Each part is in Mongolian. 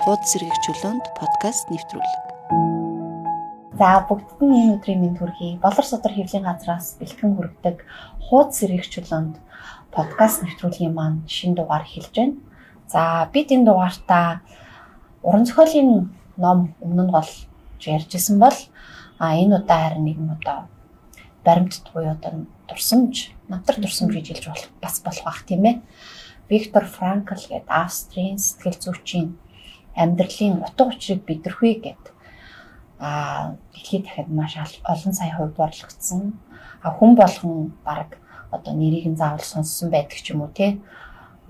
Хуудас сэргийгчүүлэнд подкаст нэвтрүүлэг. За бүгдд нь энэ өдрийн мэнд хүргэе. Болор содрог хэвлэлийн газраас бэлтгэн хүргэдэг Хуудас сэргийгчүүлэнд подкаст нэвтрүүлгийн маань шинэ дугаар эхэлж байна. За бид энэ дугаартаа уран зохиолын ном өмнө нь гол ярьжсэн бол энэ удаа харин нэгэн удаа баримтат буюу одоо дурсамж, намтар дурсамж гэж хэлж болох бах тийм ээ. Виктор Франкл гэдэг Австрийн сэтгэл зүйчийн амьдралын утга учирыг бидэрхүй гэдэг дэлхийд дахиад маш олон сая хувьд орлогдсон. Хүн болгон баг одоо нэрийг нь заавал сонссон байдаг ч юм уу тий.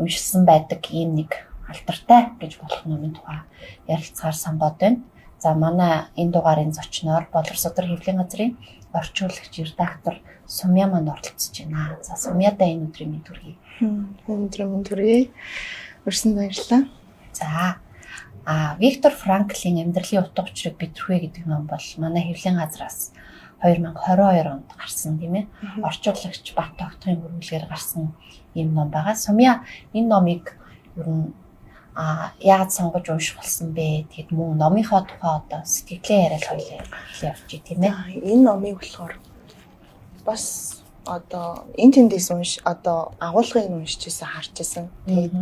Уншсан байдаг ийм нэг алдартай гэж болох номын тухай ярилцахаар сонгоод байна. За манай энэ дугаарын зочноор Болор содрог хэвлэлийн газрын орчуулагч редактор Сумья маань оролцож байна. За Сумьядаа энэ өдрийн мэнд хүргэе. Өнөөдрийн мэнд хүргэе. Өрсөн баярлалаа. За Виктор Франклийн амьдралын утга учирыг бидэрхүй гэдэг ном бол манай хэвлэлийн газраас 2022 онд гарсан тийм ээ. Орчуулагч Бат Тогтхын хөрвүүлгээр гарсан ийм ном байгаа. Сумья энэ номыг ер нь яагаад сонгож унших болсон бэ? Тэгэд мөн номынхоо тухай одоо сэтгэлээ яриад хоёлаа явчих тийм ээ. Энэ номыг болохоор бас одоо энэ тэндээс одоо агуулгыг уншижсэн харжсэн. Тэгээд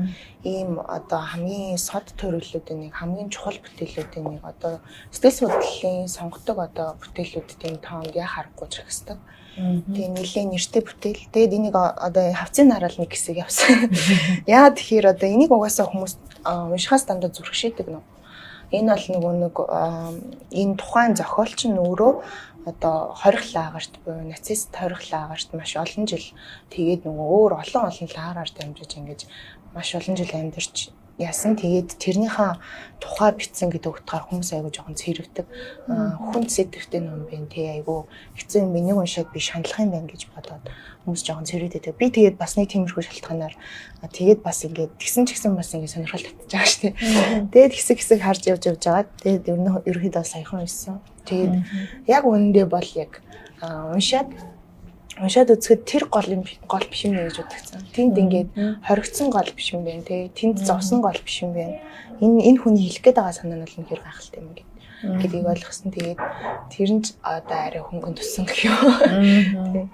ийм одоо хамгийн сод төрөлүүдийн нэг хамгийн чухал бүтээлүүдийн нэг одоо сэтгэл судлалын сонгодог одоо бүтээлүүдийн тоонд яа харахгүй ч гэсэн. Тэгээд нэлээд нэртэй бүтээл. Тэгээд энийг одоо хавцын нараал нэг хэсэг явсан. Яа тэгэхээр одоо энийг угаасаа хүмүүс уншихаас дандаа зүрхшээдэг нөө. Энэ бол нэг энэ тухайн зохиолч нь өөрөө одоо хорих лагерт буюу нацист хорих лагерт маш олон жил тэгээд нөгөө өөр олон лагераар дамжиж ингэж маш олон жил амьдарч яасан. Тэгээд тэрнийхээ тухай бичсэн гэдэг утгаар хүмүүс айгуу жоохон цэрэгдэг. Хүн сэтгэвтэй ном байна тий айгуу хэцүү юм энийг уншаад би шаналах юм байна гэж бодоод хүмүүс жоохон цэрэгдэдэг. Би тэгээд бас нэг тиймэрхүү шалтгаанаар тэгээд бас ингээд тэгсэн ч гэсэн бас ингээд сонирхол татчих байгаа шүү дээ. Тэгээд хэсэг харж явж байгаа. Тэгээд ерөнхийдөө саяхан үйсэн. Тэгээд яг үнэндээ бол яг уншаад үзэхэд тэр гол биш юм гэж бодогцсон. Тэнд ингээд хоригдсон гол биш юм байна те. Тэнд зовсон гол биш юм байна. Энэ хүний хэлэх гээд байгаа санаа нь бол үнэхээр гайхалтай юм гэдгийг ойлгосон. Тэгээд тэр нь одоо арай хөнгөн туссан гэх юм.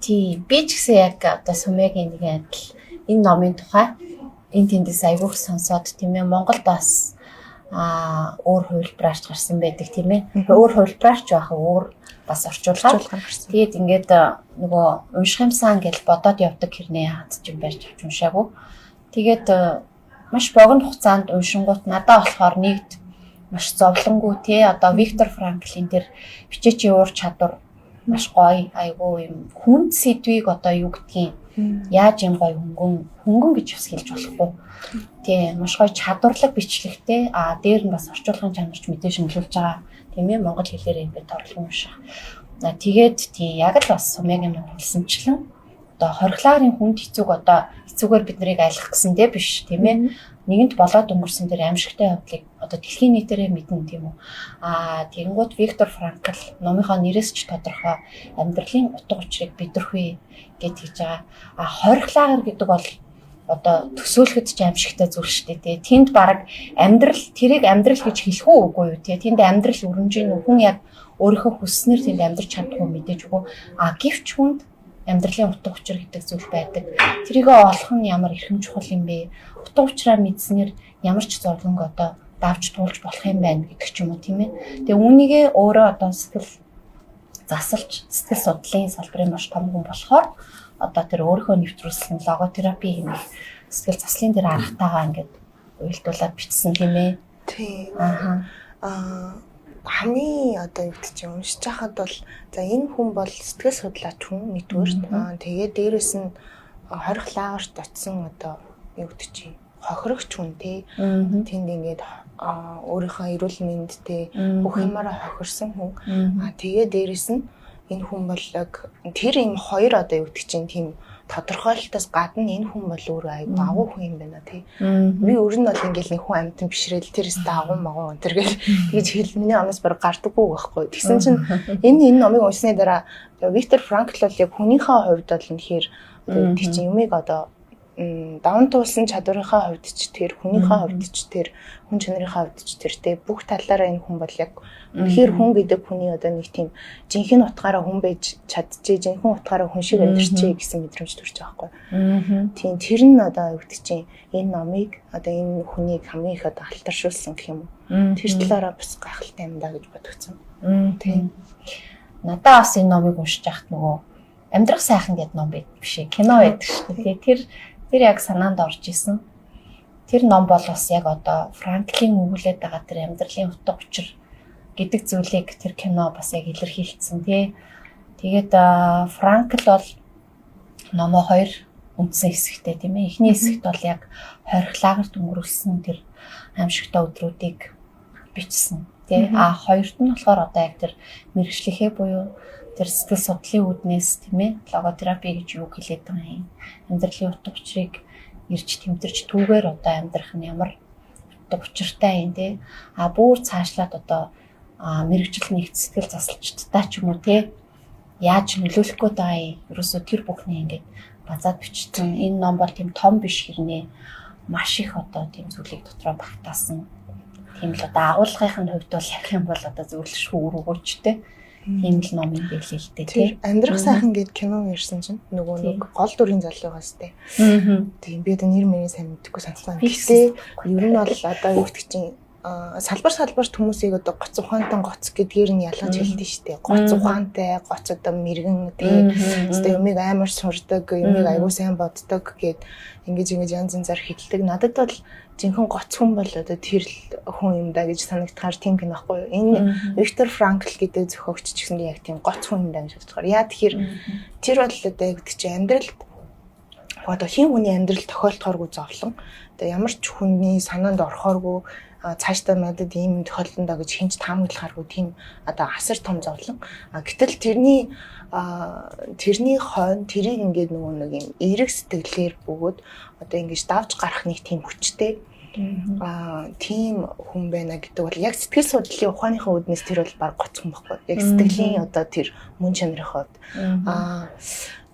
Тийм. Би ч гэсэн яг одоо Сумьягийн нэг адил энэ номын тухай энэ тэндээс айгуух сонсоод тийм ээ Монголд бас өөр хувилбараарч гарсан байдаг тийм ээ. Өөр хувилбараарч байх өөр бас орчуулгаар гарсан. Тэгээд ингээд нөгөө унших юмсан гэж бодоод явдаг хэрнээ хад ч юм барьж авч уншаагүй. Тэгээд маш богино хугацаанд уншингууд надад болохоор нэгд маш зовлонгүй тий одоо Виктор Франклийн тэр бичээчийн уур чадвар маш гоё айгүй юм хүнд сэдвийг одоо юу гэдгийг яаж юм гоё хөнгөн гэж бас хэлж болохгүй. Тий маш гоё чадварлаг бичлэгтэй дээр нь бас орчуулгын чанарч мэдээж шимжүүлж байгаа. Тийм ээ монгол хэлээр ингээд торлон унших. Тэгээд тий яг л бас Сумьягийн ном хэлсэнчлэн одоо хориглагын хүнд хэцүүгээр бид нарыг айлах гэсэн дээ биш тийм ээ. Нэгэнт болоод өнгөрсөн тэр аимшигтай явдлыг одоо дэлхийн нийтээрээ мэднэ тийм үү. Тэгэнгүүт Виктор Франкл номынхоо нэрээс ч тодорхой амьдралын утга учирыг бидэрхүй гэж хэлж байгаа. Хориглагер гэдэг бол одоо төсөөлөхөд ч аимшигтай зүйл шүү дээ. Тэнд баг тэрийг амьдрал гэж хэлэх үгүй юу тий. Тэнд амьдрал өрнжийн хүн яг өөрийнхөө хүсснээр тэнд амьдрч чадахгүй мэдээж үгүй. Гэвч хүнд амьдралын утга учир гэдэг зүйл байдаг. Тэрийг олох нь ямар эрхэм чухал юм бэ? Утга учираа мэдснээр ямар ч зовлонг одоо давж туулж болох юм байна гэдэг ч юм уу тийм ээ. Тэгээ үүнийгээ өөрөө одоо сэтгэл судлалын салбарын маш том хүн болохоор одоо тэр өөрийнхөө нэвтрүүлсэн логотерапи хэмээх сэтгэл заслын тэр аргатайгаа ингээд уялдуулаад бичсэн тийм ээ. Тий. Хамгийн одоо юу гэж уншиж байхад бол за энэ хүн бол сэтгэл судлаач хүн нэгдүгээр. Тэгээд дээрэс нь хорих лагерт очисон одоо юу гэж хохирогч хүн тий. Тэнд ингээд өөрийнхөө эрүүл мэндтэй бүх юмараа хохирсон хүн. Тэгээд дээрэс нь энэ хүн бол тэр юм хоёр одоо юу гэж тийм тодорхойлолтоос гадна энэ хүн бол өөрөө айгүй агуу хүн юм байна тий. Би өөр нь бол ингээл нэг хүн амтан бишрээл тэрээс агуу магуу өнтер гэж хэлмний амнаас баг гардаггүй байхгүй. Тэгсэн чинь энэ номыг уншсны дараа Виктор Франкл бол яг хүнийхээ хувьд бол үнэхээр тий чинь юмыг одоо даван туулсан чадварынхаа хувьд ч тэр хүнийхээ хувьд ч тэр хүн чанарынхаа хувьд ч тэр тэ бүх талаараа энэ хүн бол яг үнэхээр хүн гэдэг хүний одоо нэг тийм жинхэнэ утгаараа хүн байж чадчихэ, жинхэнэ утгаараа хүн шиг амьдарчээ гэсэн мэдрэмж төрж байгаа байхгүй. Тийм тэр нь одоо юу гэдэг чинь энэ номыг одоо энэ хүнийг хамгийн их одоо алтаршуулсан гэх юм уу. Тэр талаараа бас гайхалтай юм да гэж бодогцсон. Тийм. Надаа бас энэ номыг уншиж байхад нөгөө амьдрах сайхан гэдэг ном биш ээ. Кино байдаг шүү дээ. Тэр яг санаанд орж исэн. Тэр ном бол бас яг одоо Франклин өгүүлээд байгаа тэр амьдралын утга учир гэдэг зүйлийг тэр кино бас яг илэрхийлсэн тий. Тэгээд Франкл бол номоо хоёр үндсэн хэсэгтэй тийм ээ. Эхний хэсэгт бол яг хориглагаар өнгөрүүлсэн тэр аимшигтай өдрүүдийг бичсэн тий. Хоёрт нь болохоор одоо яг тэр мэрэгчлэхээ буюу тэр сэтгэл судлалын үүднээс тийм ээ логотерапи гэж юу хэлээд байгаа юм. Амьдралын утга учирыг ирж тэмдэрч түүгээр одоо амьдрах нь ямар утга учиртай юм те. Бүр цаашлаад одоо мэрэгжил нэгт сэтгэл засалчдтай ч юм уу те. Яаж нөлөөлөх гээд байгаа юм. Ерөөсөө тэр бүхний ингээд базаад бичсэн. Энэ ном бол тийм том биш хэрнээ маш их одоо тийм зүйлийг дотроо багтаасан. Тийм л одоо агуулгын хувьд бол ярих юм бол одоо зөвлөш үүргүүчтэй. Тийм л ном юм байлээ л дээ тий. Амьдрах сайхан гэд кино ярьсан чинь нөгөө нэг гол дүрийн залуугаас тий. Тийм би одоо нэр мэрийн сайн мэдэхгүй санахгүй. Гэхдээ ер нь бол одоо юу гэдэг чинь салбарт хүмүүсийг одоо гоц ухаантай гоц гэдгээр нь ялгаж хэлдэг шүү дээ. Гоц ухаантай, гоц одоо мэрэгэн тий. Өөртөө юмыг амар сурдаг, юмыг аягүй сайн боддог гэд ингэж янз янзаар хэлдэг. Надад бол жинхэнэ гоц хүн бол одоо тэр хүн юм да гэж санагдахаар тийм гин байхгүй юу. Энэ Виктор Франкл гэдэг зохиогч ч гэсэн яг тийм гоц хүн юм да гэж бодохоор. Яа тэгэхээр тэр бол одоо яг гэдэг чинь амьдралд одоо хин хүний амьдрал тохиолдохооргүй зовлон. Одоо ямар ч хүний санаанд орохооргүй цаашдаа надад ийм тохиолдсон даа гэж хинч таамаглахааргүй тийм одоо асар том зовлон. Гэтэл тэрний хойно тэрийг ингээд нөгөө нэг юм эерэг сэтгэлээр бөгөөд одоо ингэж давж гарах нэг тийм хүчтэй тийм хүн байна гэдэг бол яг сэтгэл судлалын ухааныхаа үүднээс тэр бол баг гоц хүн байхгүй. Яг сэтгэлийн одоо тэр мөн чанарын хувьд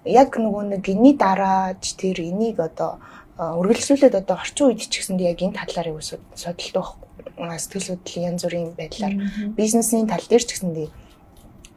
яг нөгөө нэг энэний дараач тэр энийг одоо үргэлжлүүлээд одоо орчин үед ч гэсэнд яг энэ талаар юу судалдаг байхгүй. Сэтгэл судлалын янз бүрийн байдлаар бизнесийн тал дээр ч гэсэнд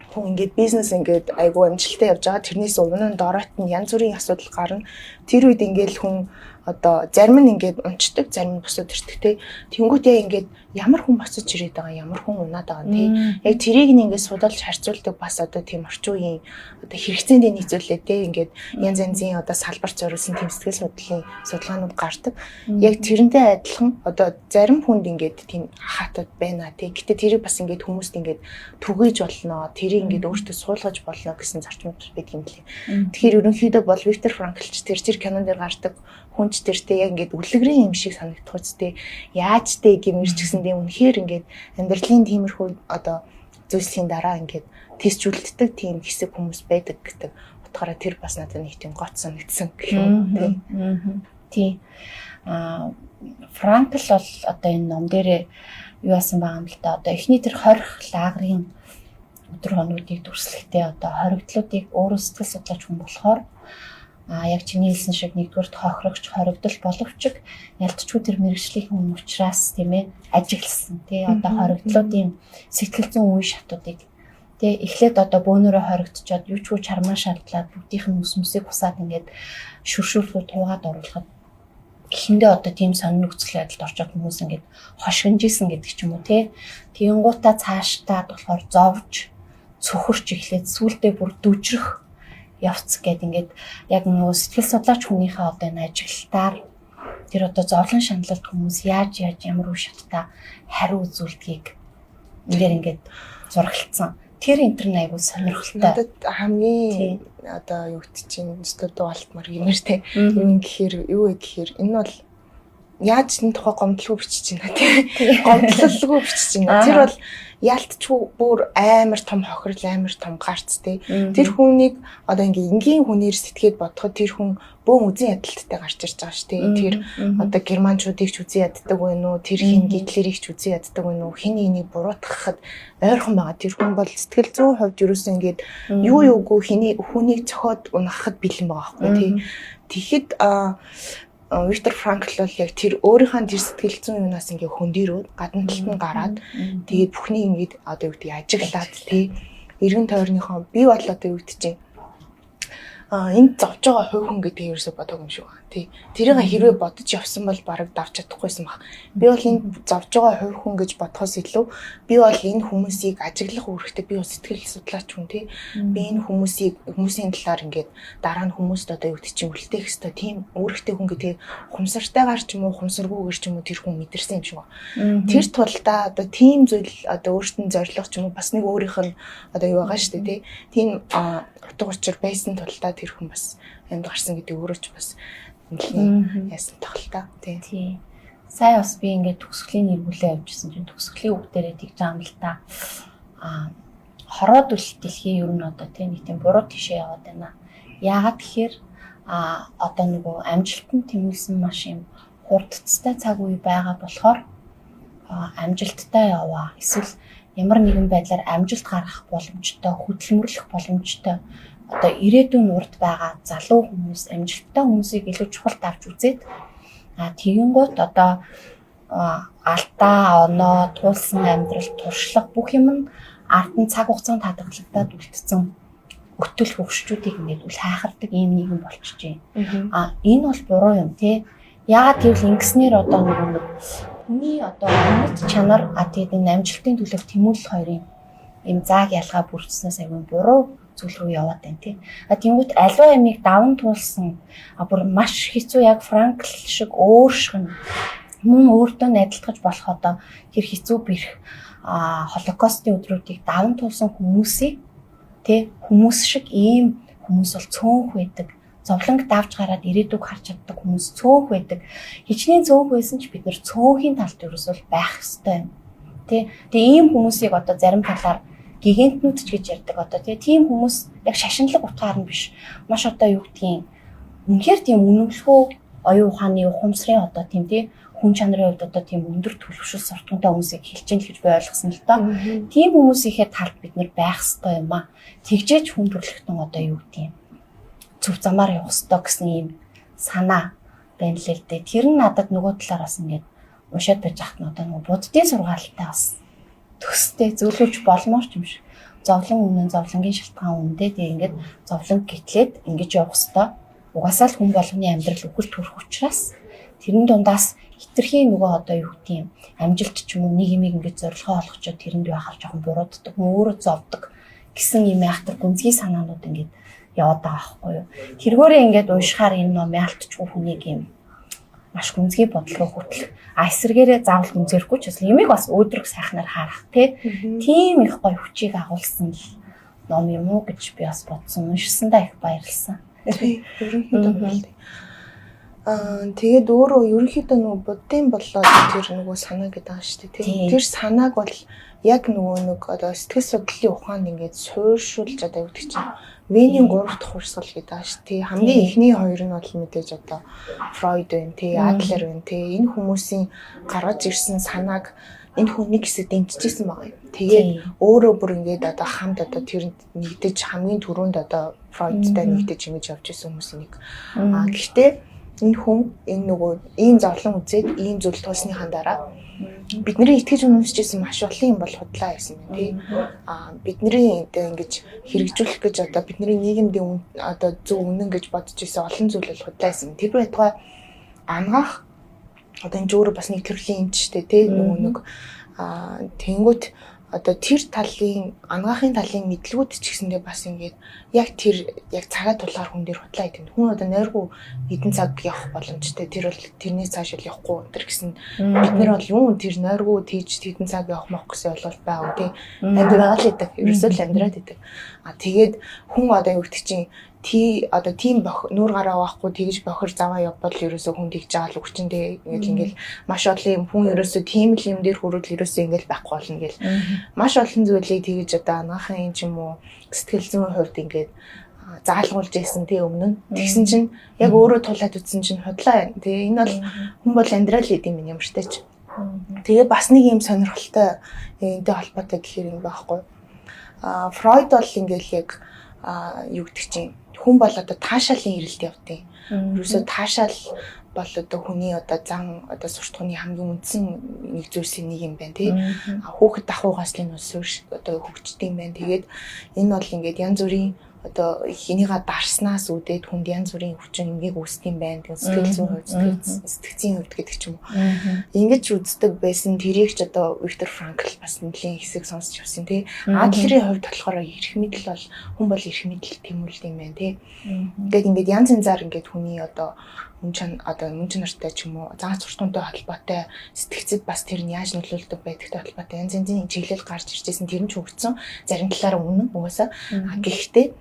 хүн ингээд бизнес ингээд айгүй амжилттай явж байгаа. Тэрнээс өмнө нь дороот нь янз бүрийн асуудал гарна. Тэр үед ингээд хүн одоо зарим нь ингээд унцдаг, зарим нь босоод ирдэг те. Тэнгүүт яг ингээд ямар хүн босож ирээд байгаа, ямар хүн унаад байгаа те. Яг тэрийг нь ингээд судалж харьцуулдаг бас одоо тийм орчин үеийн одоо хэрэгцээнд нийцүүлээ те. Ингээд янз янзын одоо салбарт зориулсан тийм сэтгэл судлалын судалгаанууд гардаг. Яг тэрнтэй адилхан одоо зарим хүнд ингээд тийм хатад байна те. Гэтэ тэрийг бас ингээд хүмүүст ингээд түгэж болно. Тэрийг ингээд өөртөө суулгаж болно гэсэн зарчмууд байдаг юм лээ. Тэгэхээр ерөнхийдөө бол Виктор Франклч тэр кинон дээр гардаг хүнч тэртэй яг ингээд үлгэрийн юм шиг санагдах үстэй яаж тэ гэмэрч гэсэндээ үнэхээр ингээд амьдралын тиймэрхүү одоо зүйлсийн дараа ингээд тесчүүлдэг тийм хэсэг хүмүүс байдаг гэдэг утгаараа тэр бас надад нэг тийм гоц санагдсан гэх юм тий. Франкл бол одоо энэ ном дээрээ юу яасан байгаа юм л да одоо эхний тэр хорих лагрын өдөр хонуудыг дүрслэхдээ одоо хоригдлуудыг өөрөө сэтгэл судлаач хүн болохоор яг чиний хэлсэн шиг нэгдүгээр хохирогч хоригдол боловч ялтчгүй тэр мэрэгжлийн хүн учраас тийм ээ ажигласан тий одоо хоригдлуудын сэтгэл зүйн үе шатуудыг тий эхлээд одоо бөөнөрөө хоригдчоод юу ч үу чармаа шалдлаад бүгдийнх нь сүмсийг усаад ингээд шүршүүлгээр туугаад оруулахад эхэндээ одоо тийм сонин нөхцөл байдалд орчоод хүмүүс ингээд хошигнж исэн гэдэг ч юм уу тий тэгэнгуутаа цаашдаа болохоор зовж цөхөрч эхлээд сүулдэ бүр дүжрэх явц гэд ингээд яг нөгөө сэтгэл судлаач хүнийхээ одоо энэ ажиглалтаар тэр одоо зовлон шаналлт хүмүүс яаж ямар үе шаттай хариу үзүүлдгийг энээр ингээд зурагтсан. Тэр интернет айгуу сонирхолтой. Надад хамгийн одоо юу гэдэг чинь студид болтмор юмэр те. Юу гэхээр юу гэхээр энэ бол яаж энэ тухай гомдлого бичиж байна тий. Гомдлолгүй бичиж байна. Тэр бол яалтчгүй бүр амар том хохирол амар том гарц тий. Тэр хүнийг одоо ингээ энгийн хүнээр сэтгэхэд бодоход тэр хүн бөөн үзэн ядалттай гарч ирж байгаа ш тий. Тэр одоо германчуудыг ч үзэн яддаг байна уу? Тэр хин гитлерийг ч үзэн яддаг байна уу? Хин энийг буруутгахад ойрхон байгаа. Тэр хүн бол сэтгэл зүйн хувьд юу юугүй хүнийг зохиод унахад бэлэн байгаа байхгүй тий. Тэгэхэд Виктор Франкл бол яг тэр өөрийнхөө тэр сэтгэл зүйн юунаас ингээ хөндөрөөд гадна талд нь гараад тэгээд бүхнийг ингээд одоо юу гэдэг ажиглаад тий эргэн тойрныхоо би бол одоо юу гэдэг чинь энд зовж байгаа хувь хүн гэдэг ерөөсө бодоогүй юм шиг байна. Тий. Тэрийг хэрвээ бодож явсан бол бараг давж чадахгүйсэн баг. Би бол энд зовж байгаа хувь хүн гэж бодхоос илүү би бол энэ хүмүүсийг ажиглах үүрэгтэй би бол сэтгэл судлаач хүн тий. Би энэ хүмүүсийн талаар ингээд дараа нь хүмүүст одоо юу гэдэг чинь үлдээх хэвээр тийм үүрэгтэй хүн гэдэг хумсартайгаар ч юм уу хумсаргүйгээр ч юм уу тэр хүн мэдэрсэн юм шиг байна. Тэр тулдаа одоо тийм зүйл одоо өөртөө зорилго ч юм уу бас нэг өөрийнх нь одоо юу байгаа шүү дээ тий. Тийм утга учир байсан тулдаа тэр хүн бас энд гарсан гэдэг өөрөө ч бас нэлээд яасан тоглолтоо тий. Сая бас би ингээд төгсгөлийн нэрвүүлээ явжсэн чинь төгсгөлийн үг дээрээ тэгж байгаа юм л та. Хороод үл дэлхий ер нь одоо тий нэг тийм буруу тишээ яваад байна. Яагаад тэгэхээр одоо нөгөө амжилтанд тэмүүлсэн маш юм хурдцтай цаг үе байгаа болохоор амжилттай яваа. Эсвэл ямар нэгэн байдлаар амжилт гаргах боломжтой, хөдөлмөрлөх боломжтой одоо ирээдүйн урд байгаа залуу хүмүүс, амжилттай хүмүүсийг илүү чухал авч үзээд тэгэнгүүт одоо алдаа, оноо, туулсан амьдрал, туршлага бүх юм нь ард нь цаг хугацаанд хадгалагдаад үлдсэн өтөл хөвгчүүдийг ингээд үл хайхардаг ийм нийгэм болчихжээ. Энэ бол буруу юм тий. Яагаад гэвэл ингэснээр одоо нэг хүний одоо үнэт чанар тэгээд энэ амжилтын төлөв тэмүүлэл хоёрын ийм зааг ялгаа бүрдснээс аягүй буруу зүйл рүү яваад байна тий. Тэнгүүт аливаа ямиг даван туулсан бүр маш хэцүү яг Франкл шиг өөршгөн мөн өөртөө найдалтгаж болох одоо тэр хэцүү бэрх Холокостын өдрүүдийг даван туулсан хүмүүсийг тий хүмүүс шиг ийм хүмүүс бол цөөнх байдаг. Зовлонг давж гараад ирээдүг харж чаддаг хүмүүс цөөнх байдаг. Хичнээн цөөнх байсан ч бид нэр цөөнхийн талд ерөөсөө байх ёстой юм. Тий. Тэгээ ийм хүмүүсийг одоо зарим талаар гигантнүүд ч гэж ярьдаг одоо тийм хүмүүс яг шашинлаг утгаар нь биш. Маш одоо юу гэдгийг үнэхээр тийм үнэмлэхүү оюун ухааны ухамсарын одоо тийм хүн чанарын хувьд одоо тийм өндөр төлөвшөл суртахуунтай хүмүүсийг хэлж гин л гэж би ойлгосон л доо. Тийм хүмүүсийнхээ талд бид нар байх ёстой юм аа. Тэгжээч хүн төрөлхтөн одоо юу гэдгийг зөв замаар явах ёстой гэсэн ийм санаа байна л л дээ. Тэр нь надад нөгөө талаар бас ингээд уншаад байж хат нь одоо нөгөө буддийн сургаалтай бас төстэй зөвлөж болмоор ч юм шиг. Зовлон үнэн зовлонгийн шалтгаан үнэндээ тэгээ ингээд зовлон гэтлээд ингэж явах ёстой. Угаасаа л хүн болгоны амьдрал үхэл төрөх учраас тэрэн дундаас хитрхи нөгөө одоо юу гэдэг юм амжилт ч юм уу нэг юм ингэж зорилгоо олгочод тэрэнд байхаар жоохон бурууддаг, өөрөө зовдөг гэсэн юм яхтар гүнзгий санаанууд ингэж яваад байгаа байхгүй юу. Тэргээрээ ингэж уушхаар энэ ном яалтчгүй хүнийг юм маш гүнзгий бодол руу хөтлөх. Эсэргээрээ заавал гүнзэрхгүй ч бас юмыг бас өөдрөг сайхнаар харах тийм их гоё хүчийг агуулсан л ном юм уу гэж би бас бодсон. Уншсандаа их баярлсан. Тэгээд өөрөө ерөнхийдөө нөгөө буддын болоод тэр нөгөө санаа гэдэг байгаа шүү дээ тийм. Тэр санааг бол яг нөгөө нэг одоо сэтгэл судлалын ухаанд ингээд суурьшуулж одоо юу гэдэг чинь Венийн 3 дахь хувьсгал гэдэг байгаа шүү дээ. Хамгийн эхний хоёр нь бол мэдээж одоо Фройд байна тий, Адлер байна тий. Энэ хүмүүсийн гаргаж ирсэн санааг энэ хүн нэг хэсэг дэмжижсэн байгаа юм. Тэгээд өөрөө бүр ингээд одоо хамт одоо тэр нэгдэж хамгийн түрүүнд одоо Фройдтай нэгдэж ингэж явж исэн хүмүүсийн нэг. Гэхдээ энэ хүн энэ нөгөө ийм зовлон үзээд ийм зүйл туулсныхаа дараа бидний итгэж үнэмшижсэн маш олон юм бол худлаа байсан юм тий. Бидний ингэж хэрэгжүүлэх гэж одоо бидний нийгэмдийн одоо зөв үнэн гэж бодож исэн олон зүйл бол худлаа байсан. Тэр байтугай ангаах одоо энэ өөрөө бас нэг төрлийн юмч штэ тий. Нөгөө нэг тэнгүүт одоо тэр талын ангаахын талын мэдлгүүд ч гэсэндээ бас ингээд яг тэр яг цагаа тулгаар хүн дээр худлаа идэв. Хүн одоо нойргүй эдэн цаг явах боломжтой. Тэр бол тэрний цааш л явахгүй тэр гэсэн бид нар бол юу тэр нойргүй тийж эдэн цаг явах мох гэсэн ойлголт байгаа тий. Амьдрал идэг. Ерөөсөө л амьдраад идэг. Тэгээд хүн одоо юу гэдэг чинь одоо тийм нүүр гараа авахгүй тэгж бохир заваа явбал ерөөсөө хүн тэгж байгаа л хүчиндээ ингээл маш олон юм хүн ерөөсөө тийм л юм дээр хүрэл ерөөсөө ингээл байхгүй болно гэл маш олон зүйлийг тэгж одоо анаахын юм ч юм уу сэтгэл зүйн хувьд ингээд заалгуулж ийсэн тий өмнө нь тэгсэн чинь яг өөрөө тулаад үтсэн чинь худлаа тий энэ бол хүн бол амьдрал идэм юм ямартай ч тэгээ бас нэг юм сонирхолтой энэтэй холбоотой гэхээр юм байхгүй Фройд бол ингээл яг юу гэдэг чинь хүн бол одоо таашаалын ирэлт явдیں۔ Ерөөсөө таашаал бол одоо хүний одоо зан одоо сурч тууны хамгийн үндсэн нэг зүйлсийн нэг юм байна тий. Хүүхэд ахуйгаас л энэ суурь одоо хөгждөг юм байна. Тэгээд энэ бол ингээд янз бүрийн одоо хинийга дарснаас үүдээд хүнд янз бүрийн хүчин эмгээг үүсдэг юм байна. Тэгээд сэтгэл зүйн хувьд сэтгцийн хувьд гэдэг ч юм уу. Ингэж үздэг байсан тэрийг ч одоо Виктор Франкл бас нэлийн хэсэг сонсч явсан тий. Адлерийн хувьд болохоор эрх мэдэл бол хүн бол эрх мэдэл тэмүүлдэг юм байна тий. Тэгээд ингээд янз янзаар ингээд хүний одоо мөн чанартай ч юм уу заах суртахуунтай холбоотой сэтгцэд бас тэр нь яаж нөлөөлдөг байдагтай холбоотой янз янзын чиглэл гарч иржсэн тэр нь ч хөгжсөн зарим талаараа үнэн угаасаа гэхдээ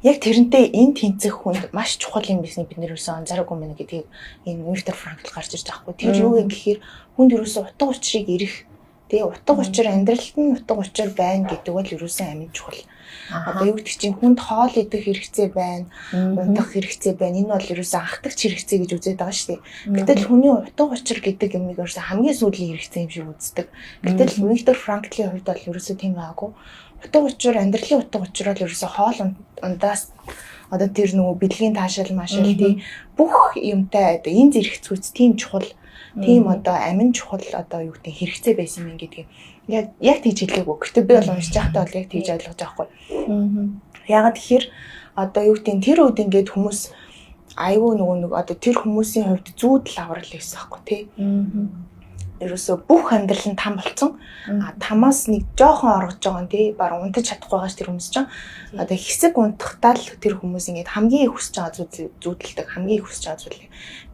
яг тэрнтэй энэ тэнцэх хүнд маш чухал юм байсныг бид нэрөөсөө анзаараагүй мэн гэдгийг энэ Виктор Франкл гарч ирж байгаа хгүй тэр юу вэ гэхээр хүнд ерөөсөө утга учирыг эрэх тэгээ утга учир амьдралд нь утга учир байна гэдэг бол ерөөсөө амин чухал. Одоо юу гэдэг чинь хүнд хоол идэх хэрэгцээ байна, унтах хэрэгцээ байна. Энэ бол ерөөсөө анхдагч хэрэгцээ гэж үзээд байгаа шүү дээ. Гэтэл хүний утга учир гэдэг юмыг ерөөсөө хамгийн сүүлийн хэрэгцээ юм шиг үздэг. Гэтэл Виктор Франклийн хувьд бол ерөөсөө тийм байгаагүй. Утга учир амьдралын утга учир бол ерөөсөө хоол ундаас одоо тэр нөгөө бэлгийн таашаал машаал тий бүх юмтай одоо энэ зэрэгцүүц тийм чухал тийм одоо амин чухал одоо юу гэдэг хэрэгцээ байсан юм гэдгийг яг тийж хэлээгүй. Гэхдээ би бол уншиж байхдаа бол яг тийж ойлгож байгаа хгүй. Ягаад тэгэхээр одоо юу гэдэг тэр үед ингээд хүмүүс аюу нөгөө одоо тэр хүмүүсийн хувьд зүүдэл аврал байсан байхгүй тий. Ерөөсөө бүх амьдрал нь там болцсон. Тамаас нэг жоохон оргож байгаа нь тий баруун унтаж чадахгүй байгаа ш тэр хүмүүс чинь. Одоо хэсэг унтахтаа л тэр хүмүүс ингээд хамгийн их хүсэж байгаа зүүдэлдэг хамгийн их хүсэж байгаа зүйл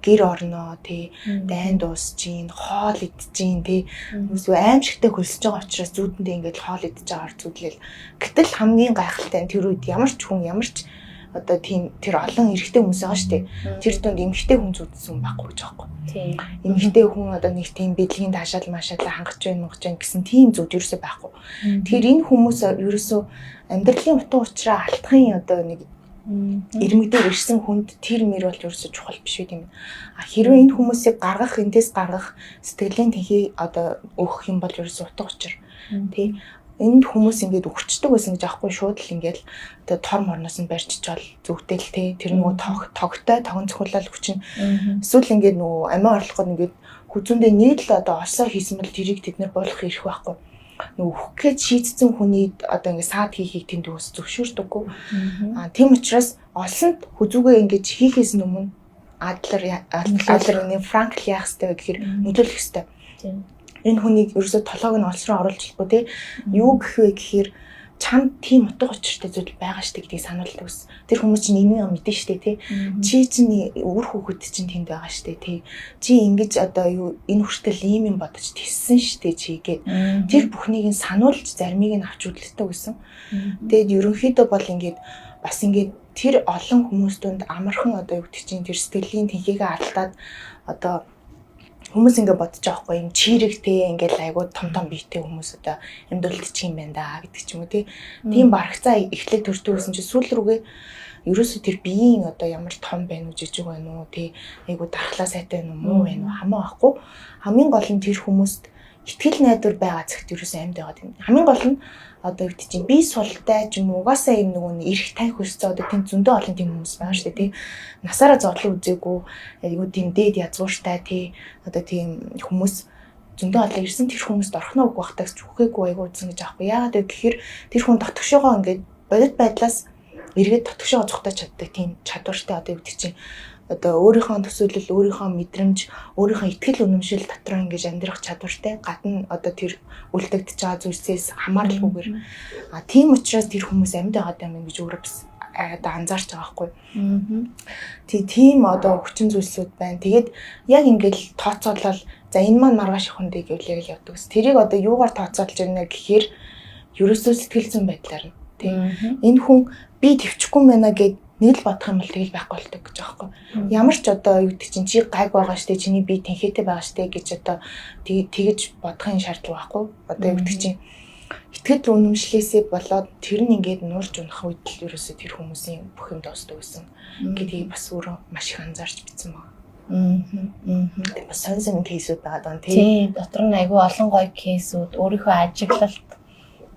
гэр орноо тий дайн дуусж гин хоол идэж гин тий хүмүүс аимшигтай хөлсөж байгаа учраас зүүдэндээ ингээд хоол идэж байгаагаар зүдлээл. Гэтэл хамгийн гайхалтай нь тэр үед ямар ч хүн ямар ч одоо тийм тэр олон эрэгтэй хүмүүс байгаа шүү дээ. Тэр дунд эмэгтэй хүн зүдсэн байхгүй гэж байгаа юм. Тийм. Эмэгтэй хүн одоо нэг тийм бэлгийн таашаал машаалаа хангаж байна гэсэн тийм зүуд ерөөсөй байхгүй. Тэгэхээр энэ хүмүүс ерөөсөө амьдралын утга учираа алдахын одоо нэг ирмэгдээр ирсэн хүнд тэр мөр бол ерөөсөй чухал биш үү тийм. Хэрвээ энэ хүмүүсийг гаргах энэс гаргах сэтгэлийн тэнхий одоо өгөх юм бол ерөөсөй утга учир. Тийм. Энд хүмүүс ингээд өгчдөг байсан гэж аахгүй шууд л ингээд одоо тор морноос нь барьж чаал зүгтэл тий тэр нөгөө тогтой тогон цохиулал хүчин эсвэл ингээд нөгөө амиа орлоход ингээд хүзүүндээ нэг л одоо осоо хийсэн бол тэрийг тэд нар болох ирэх байхгүй нөгөө хөхгээд шийдсэн хүний одоо ингээд саад хийхийг тэнд ус зөвшөөрдөггүй тийм учраас олсонд хүзүүгээ ингээд хийхээс өмнө Адлерны Франкл яах ёстой гэхээр нөлөөлөх ёстой. Энэ хүнийг ерөөсө толгойг нь олс руу оруулж хэлбүү те юу гэх вэ гэхээр чамд тийм утга учиртай зүйл байгаа штэ гэдгийг сануулдаг ус. Тэр хүмүүс чинь энийг мэдэн штэ те чи чинь үр хүүхэд чинь тэнд байгаа штэ те чи ингэж одоо юу энэ хүртэл ийм юм бодож тиссэн штэ чи гээд тэр бүхнийг нь сануулж заримыг нь авч үзэлтэй байсан. Тэгээд ерөнхийдөө бол ингээд бас ингээд тэр олон хүмүүс дунд амархан одоо юу гэдэг чинь тэр сэтгэлийн тэнхээгээ алдаад одоо хүмүүс ингэ бодож байгаа хгүй юм чирэгтэй ингээл айгуу том биетэй хүмүүс одоо амьдулдчих юм байна да гэдэг ч юм уу тийм барагцаа эхлээд төрдөг гэсэн чинь сүүл рүүгээ ерөөсөө тэр биеийн одоо ямар том байна уу жижиг байна уу айгуу дархлаа сайтай байна уу муу байна уу хамаа байхгүй хамгийн гол нь тэр хүмүүст итгэл найдвар байгаа цагт ерөөсөө амьд байгаа юм хамгийн гол нь одоо юу гэдэг чинь би султай ч юм уу угаасаа юм нөгөө эрх тань хөсцөө одоо тийм зөндөө олон тийм хүмүүс байгаа шүү дээ насаараа зодлон үзээгүй айгуу тийм дээд язгууртай одоо тийм хүмүүс зөндөө олон ирсэн тэр хүмүүст орхноо үг багтаагч үхээгүй айгуу үзсэн гэж аахгүй яагаад вэ гэхээр тэр хүн дотгошоогоо ингээд бодит байдлаас эргээд дотгошоогоо зогтож чаддаг тийм чадвартай одоо юу гэдэг чинь одоо өөрийнхөө төсөөлөл, өөрийнхөө мэдрэмж, өөрийнхөө итгэл үнэмшил дотор ингэж амьдрах чадвартай гадна одоо тэр үлдэгдэж байгаа зүйлсээс хамааралгүйгээр тийм учраас тэр хүмүүс амьд байгаа юм гэж өөрөө бас одоо анзаарч байгаа байхгүй. Тийм одоо хүчин зүйлсүүд байна. Тэгээд яг ингэж тооцоолол за энэ маань маргааш их хүндээ гэвэл яг явдаг. Тэрийг одоо юугаар тооцоолж ирнэ гэхээр ерөөсөө сэтгэл зүйн байдлаар нь тийм. Энэ хүн би төвчгүй байна гэд нэг л бодох юм бол тэгэл байхгүй болдог гэж байгаа байхгүй. Ямар ч одоо юу гэдэг чинь чи гайг байгаа штэ чиний бие тэнхээтэй байгаа штэ гэж одоо тэгэж бодохын шаардлага байхгүй. Одоо юу гэдэг чинь итгэл үнэмшлээсээ болоод тэр нь ингээд нуурж унах үед л ерөөсөө тэр хүмүүсийн бүх юм дуустдаг байсан гэдгийг бас өөрөө маш их анзаарч бичсэн байна. Тэгээд бас сонсон кейсүүд байгаа даа тийм. Дотор нь айгүй олон гоё кейсүүд өөрийнхөө ажиглалт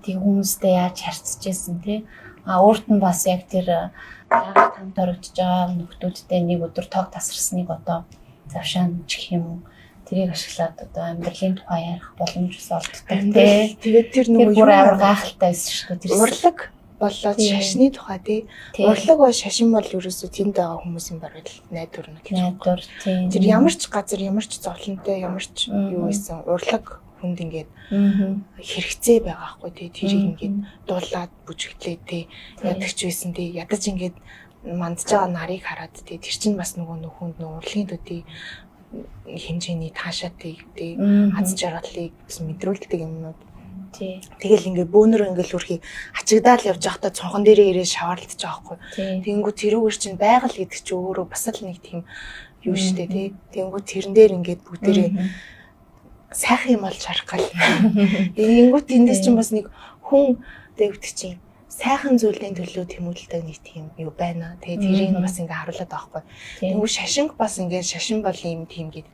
тийм хүмүүстэй яаж харьцаж байсан тийм. Өөрт нь бас яг тэр яагаад хамт орогдож байгаа нөхдүүдтэй нэг өдөр тоог тасарсныг одоо завшаан гэх юм уу тэрийг ашиглаад одоо амьдралын тухай ярих боломж олддог тий. Тэгээд тэр нөгөө бүр амар гайхалтай байсан шүү дээ. Урлаг болоод шашны тухай тий. Урлаг ба шашин бол ерөөсөө тэнд байгаа хүмүүсийн бараг найдвар нэг гэж. Найдвар тий. Тэр ямар ч газар ямар ч зовлонтой ямар ч юу байсан урлаг хүнд ингээд хэрэгцээ байгаа хгүй тий. Тэрийг ингээд дуулаад бүжиглээ тий. Ядагч байсан тий. Ядаж ингээд мандж байгаа нарыг хараад тий. Тэр чинь бас нөгөө нөхөнд нөгөө урлагийн төдий хэмжээний таашаатай тий. Аз жаргалыг мэдрүүлдэг юмнууд. Тий. Тэгэл ингээд бөөнөр ингээд үрхий ачигдаал явж байхдаа цонхон дээрээ ирээ шаваарлаж байгаа хгүй. Тэнгүү тэрүүгээр чинь байгаль гэдэг чинь өөрөө бас л нэг тийм юу штэ тий. Тэнгүү тэрэн дээр ингээд бүгдээрээ сайхан юм олж харах гал. Тэнгүү тэндээс чинь бас нэг хүн дэвтг чинь сайхан зүйлийн төлөө тэмүүлдэг нэг тийм юу байна. Тэгээ тэрийг бас ингээ харуулад байгаа хгүй. Тэнгүү шашинг бас ингээ шашин бол юм тийм гэдэг.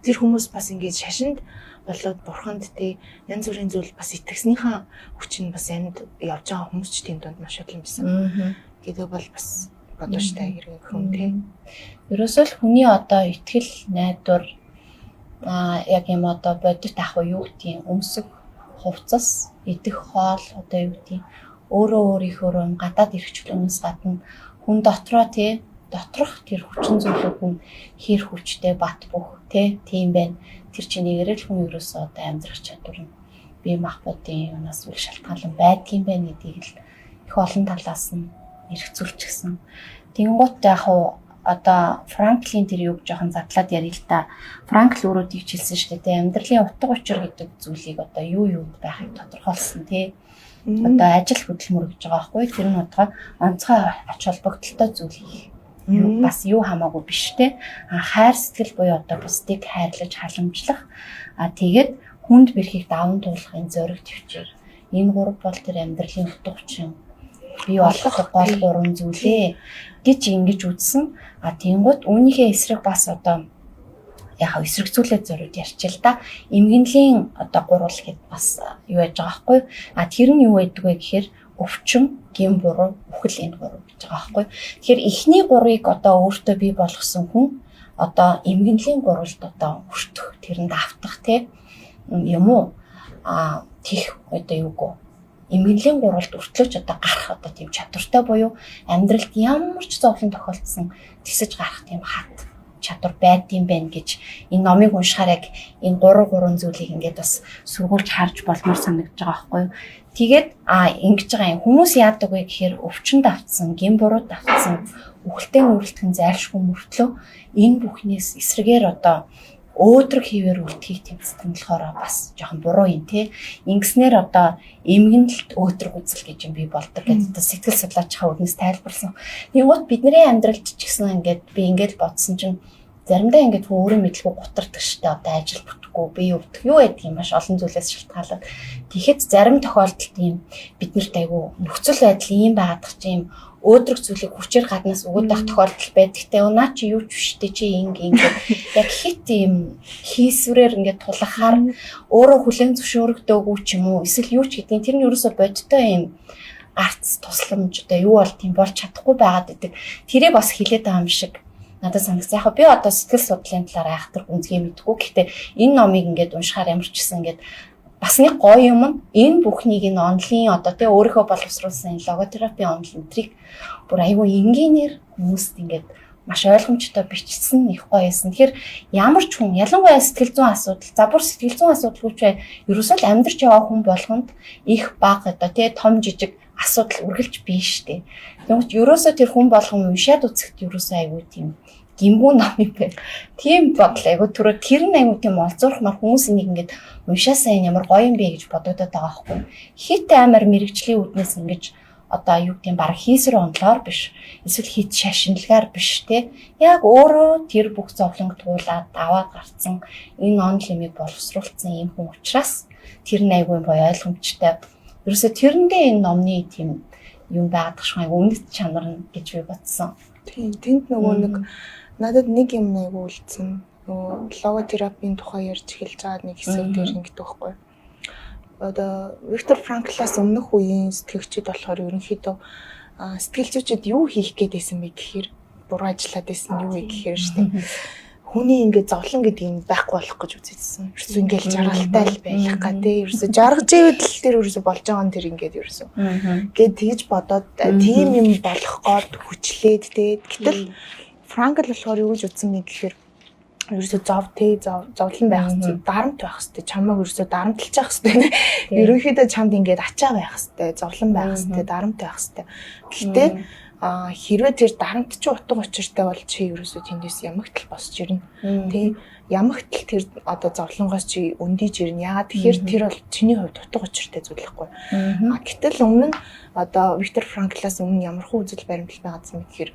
Тэр хүмүүс бас ингээ шашинд болоод бурханд тий янз бүрийн зүйл бас итгэснийхаа хүч нь бас энд явж байгаа хүмүүс ч тийм донд маш олон байсан. гэдэг бол бас бодвоштой хэрэг хүн тий. Ерөөсөө л хүний одоо итгэл найдвар яг юм одоо бодит ах уу юу гэдгийг өмсөх хувцас идэх хоол одоо юу гэдгийг өөрөө өөрийнхөө гадаад эрхчлөнөөс гадна хүн дотроо тий доторх тэр хүчин зүйлүүд нь хэр хүчтэй бат бөх тийм байна. Тэр чинь нэгэрэл хүн ерөөсөө одоо амьдрах чадвар нь бие махбодын юунаас үл шалтгаалan байдгийн байна гэдгийг л их олон талаас нь эргцүүлж гисэн. Тэнгуут яг одоо Франклин тэр юг жоохон задлаад ярил л да. Франкл өөрөө дийчилсэн шүү дээ. Амьдралын утга учир гэдэг зүйлийг одоо юу байхыг тодорхойлсон тий. Одоо ажил хөдөлмөр гэж байгаа байхгүй. Тэр нь удаа онцгой ач холбогдолтой зүйл юу бас юу хамаагүй биш те. Хайр сэтгэл буюу одоо бусдыг хайрлаж халамжлах. Тэгээд хүнд бэрхийг даван туулахын зориг төвчээр. Энэ гурав бол тэр амьдралын утга учир бий болох гол гурван зүйлээ гэж ингэж үзсэн. Тэнгууд үүнийхээ эсрэг бас одоо яг эсрэгцүүлээд зориуд ярьчил та. Эмгэнлийн одоо гурвал гэд бас юу яаж байгаа байхгүй. Тэр нь юу байдаг вэ гэхээр өвчин, гин буруу, үхэл энэ гурав гэж байгаа байхгүй. Тэгэхээр эхний гурыг одоо өөртөө бий болгосон хүн одоо эмгэнлийн гурвалд одоо хүртэх, тэрэнд автах юм уу? Тих одоо юугүй. Эмгэнлийн гурвалд өртлөөж одоо гарах одоо тийм чадвартай буюу амьдралд ямар ч зовлон тохиолдсон тисэж гарах тийм хат чадвар байдсан байх гэж энэ номыг уншихаар яг энэ 3 зүйлийг ингээд бас сүргүүлж харж болмоор санагдаж байгаа байхгүй юу. Тэгээд ингэж байгаа юм хүмүүс яадаг вэ гэхээр өвчин давтсан, гин буруу давтсан, үхэлтэй үрэлтхэн зайлшгүй мөртлөө энэ бүхнээс эсрэгээр одоо өөдрөг хийвэр үлдэхийг тэмцдэг нь болохоор бас жоохон буруу юм тий. Ингэснээр одоо эмгэнэлт өөдрөг үзэл гэж юм би болдог гэдэг сэтгэл судлаачийн үгнээс тайлбарласан. Тэгвэл бидний амьдралд ч гэсэн би ингээд бодсон чинь заримдаа ингээд өөрөө мэдлгүй гутардаг штэ одоо ажил бүтэхгүй би өвдөх юу гэдэг юм маш олон зүйлээс шалтгаалаад тэгэхэд зарим тохиолдолд ийм биднэрт айгүй нөхцөл байдал ийм байгаадах чинь өөдрөг зүйлийг хүчээр гаднаас өгөөдөх тохиолдол байдагтай наа чи юу ч биштэй чи ингээд яг хит ийм хийсвэрээр ингээд тулахаар өөрөө хүлэн зөвшөөрөгдөөгүй ч юм уу эсвэл юу ч гэдгийг тэр нь ерөөсө бодтой ийм арц тусламж одоо юу бол тийм болж чадахгүй байгаад байдаг. Тэрийг бас хилээд байгаа юм шиг надад санагдсан. Яг би одоо сэтгэл судлалын талаар айхтар үнцгээ мэдгүй. Гэхдээ энэ номыг ингээд уншихаар ямар ч гэсэн ингээд бас нэг гоё юм нь энэ бүхнийг энэ онлын одоо өөрийнхөө боловсруулсан логотерапи онлын трик бүр айгүй энгийнээр хүмүүст ингээд маш ойлгомжтой бичсэн их гоё байсан. Тэгэхээр ямар ч хүн ялангуяа сэтгэл зүйн асуудал, за бүр сэтгэл зүйн асуудалгүй ч бай ерөөсөө л амьдарч яваа хүн болгонд их бага одоо том жижиг асуудал үргэлж бий штэ. Тэгмэд ерөөсөө тэр хүн болгон уншаад үзэхэд ерөөсөө айгүй тийм гимгүү ном юм байна. Тийм бодол айгүй түрүү тэр нь айгүй тийм олзуурхмаар хүмүүс энийг ингээд уншаасаа ямар гоё юм бэ гэж бодогдоод байгаа байхгүй. Хит амар мэрэгжлийн үднээс ингэж одоо юу гэм баг хийсэр онлоор биш эсвэл хит шашинлагаар биш те яг өөрөө тэр бүх зовлонг туулаад даваад гарцсан энэ онлимыг боловсруулсан юм хүн учраас тэр нь айгүй гоё ойлгомжтой. Ерөөсө тэрэндээ энэ номны тийм юм байгаад шгүй үнэт чанар нь гэж би бодсон. Тийм тэнд нөгөө нэг надад нэг юм айгүй үлдсэн. Нөгөө логотерапийн тухай ярьж эхэлж байгаа нэг хэсэг дээр ингэдэг байхгүй. Одоо Виктор Франклаас өмнөх үеийн сэтгэгчид болохоор ерөнхийдөө сэтгэл зүйчид юу хийх гээдсэн бэ гэхээр буруу ажиллаад байсан юу вэ гэхээр штэ. Хүний ингээд зовлон гэдэг юм байхгүй болох гэж үзсэн. Ерөөсөө ингээд жаргалтай л байх га тий. Ерөөсөө жаргаж ивэл тэр ерөөсөө болж байгаа нь тэр ингээд ерөөсөө. Гэт тэгж бодоод тийм юм болох гээд хүчлээд тий. Гэтэл Франкл болохоор юу гэж үзсэн бэ гэхээр ерөөсөө зовлон байх хэвээр дарамт байх хэвээр чамайг ерөөсөө дарамтлж явах хэвээр. Ерөнхийдөө чамд ингээд ачаа байх хэвээр, зовлон байх хэвээр, дарамт байх хэвээр. Гэхдээ хэрвээ тэр дарамт чи утга учиртай бол чи ерөөсөө тэндээс ямагтал босч ирнэ. Тэ ямагтал тэр одоо зовлонгоос чи өндийж ирнэ. Яагаад тэгэхээр тэр бол чиний хувьд утга учиртай зүйл байхгүй. Гэтэл өмнө нь одоо Виктор Франклаас өмнө ямархуу үзэл баримтлал байгаадсан гэхээр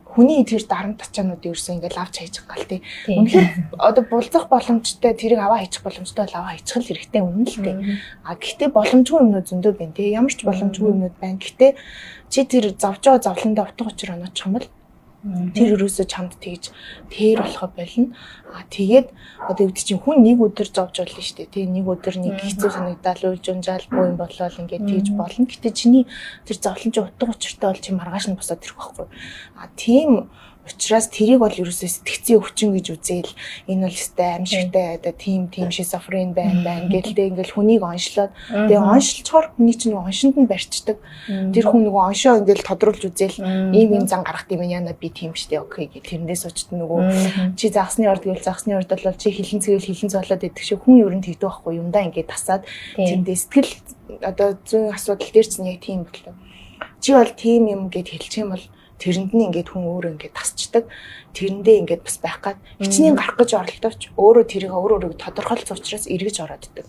хүний тэр дарамт ачаануудыг ерөөсөө ингээд авч хайчих гал тий. Үнэхээр одоо булзах боломжтой тэрийг аваа хийчих боломжтой бол аваа хийчих л хэрэгтэй үнэн л тий. Гэхдээ боломжгүй юмнууд зөндөө байна тий. Ямар ч боломжгүй юмнууд байна. Гэхдээ чи тэр зовж байгаа зовлондоо утга учир оноочих юм бол тэр ерөөсөө чамд тэгж тэр болохоо болно. Тэгээд одоо өвд чинь хүн нэг өдөр зовж болно шүү дээ. Тий нэг өдөр нэг хэцүү санагдал уйлж унжаал буу юм болол ингээд тэгж болно. Гэтэ чиний тэр зовлон чи утга учиртай бол чи маргааш нь босоод ирэх байхгүй. Тийм учраас тэрийг бол ерөөсөө сэтгцийн өвчин гэж үзээл энэ бол өстэй аимшигтай одоо тийм шизофрен байна гэлтэй ингээл хүнийг оншлоод тэгээ оншилчоор хүний чинь оншинд нь барьцдаг тэр хүн нөгөө оншоо ингээл тодруулж үзээл ийм зан гаргах юм яана би тийм штэ окей гэх тэрнээс очт нөгөө чи загсны орд гэвэл загсны орд бол чи хилэн цэвэл хилэн цолоод идэх шиг хүн ер нь тэгдэг байхгүй юмдаа ингээд тасаад тэндээ сэтгэл одоо зүүн асуудал дээр чинь яг тийм болов чи бол тийм юм гэд хэлчих юм бол тэрэнд нь ингээд хүн өөрөө ингээд тасчдаг. Тэрэндээ ингээд бас байх гад хичнээн гарах гэж оролдовч өөрөө тэрийг өөрөөрөө тодорхойлц учраас эргэж орооддаг.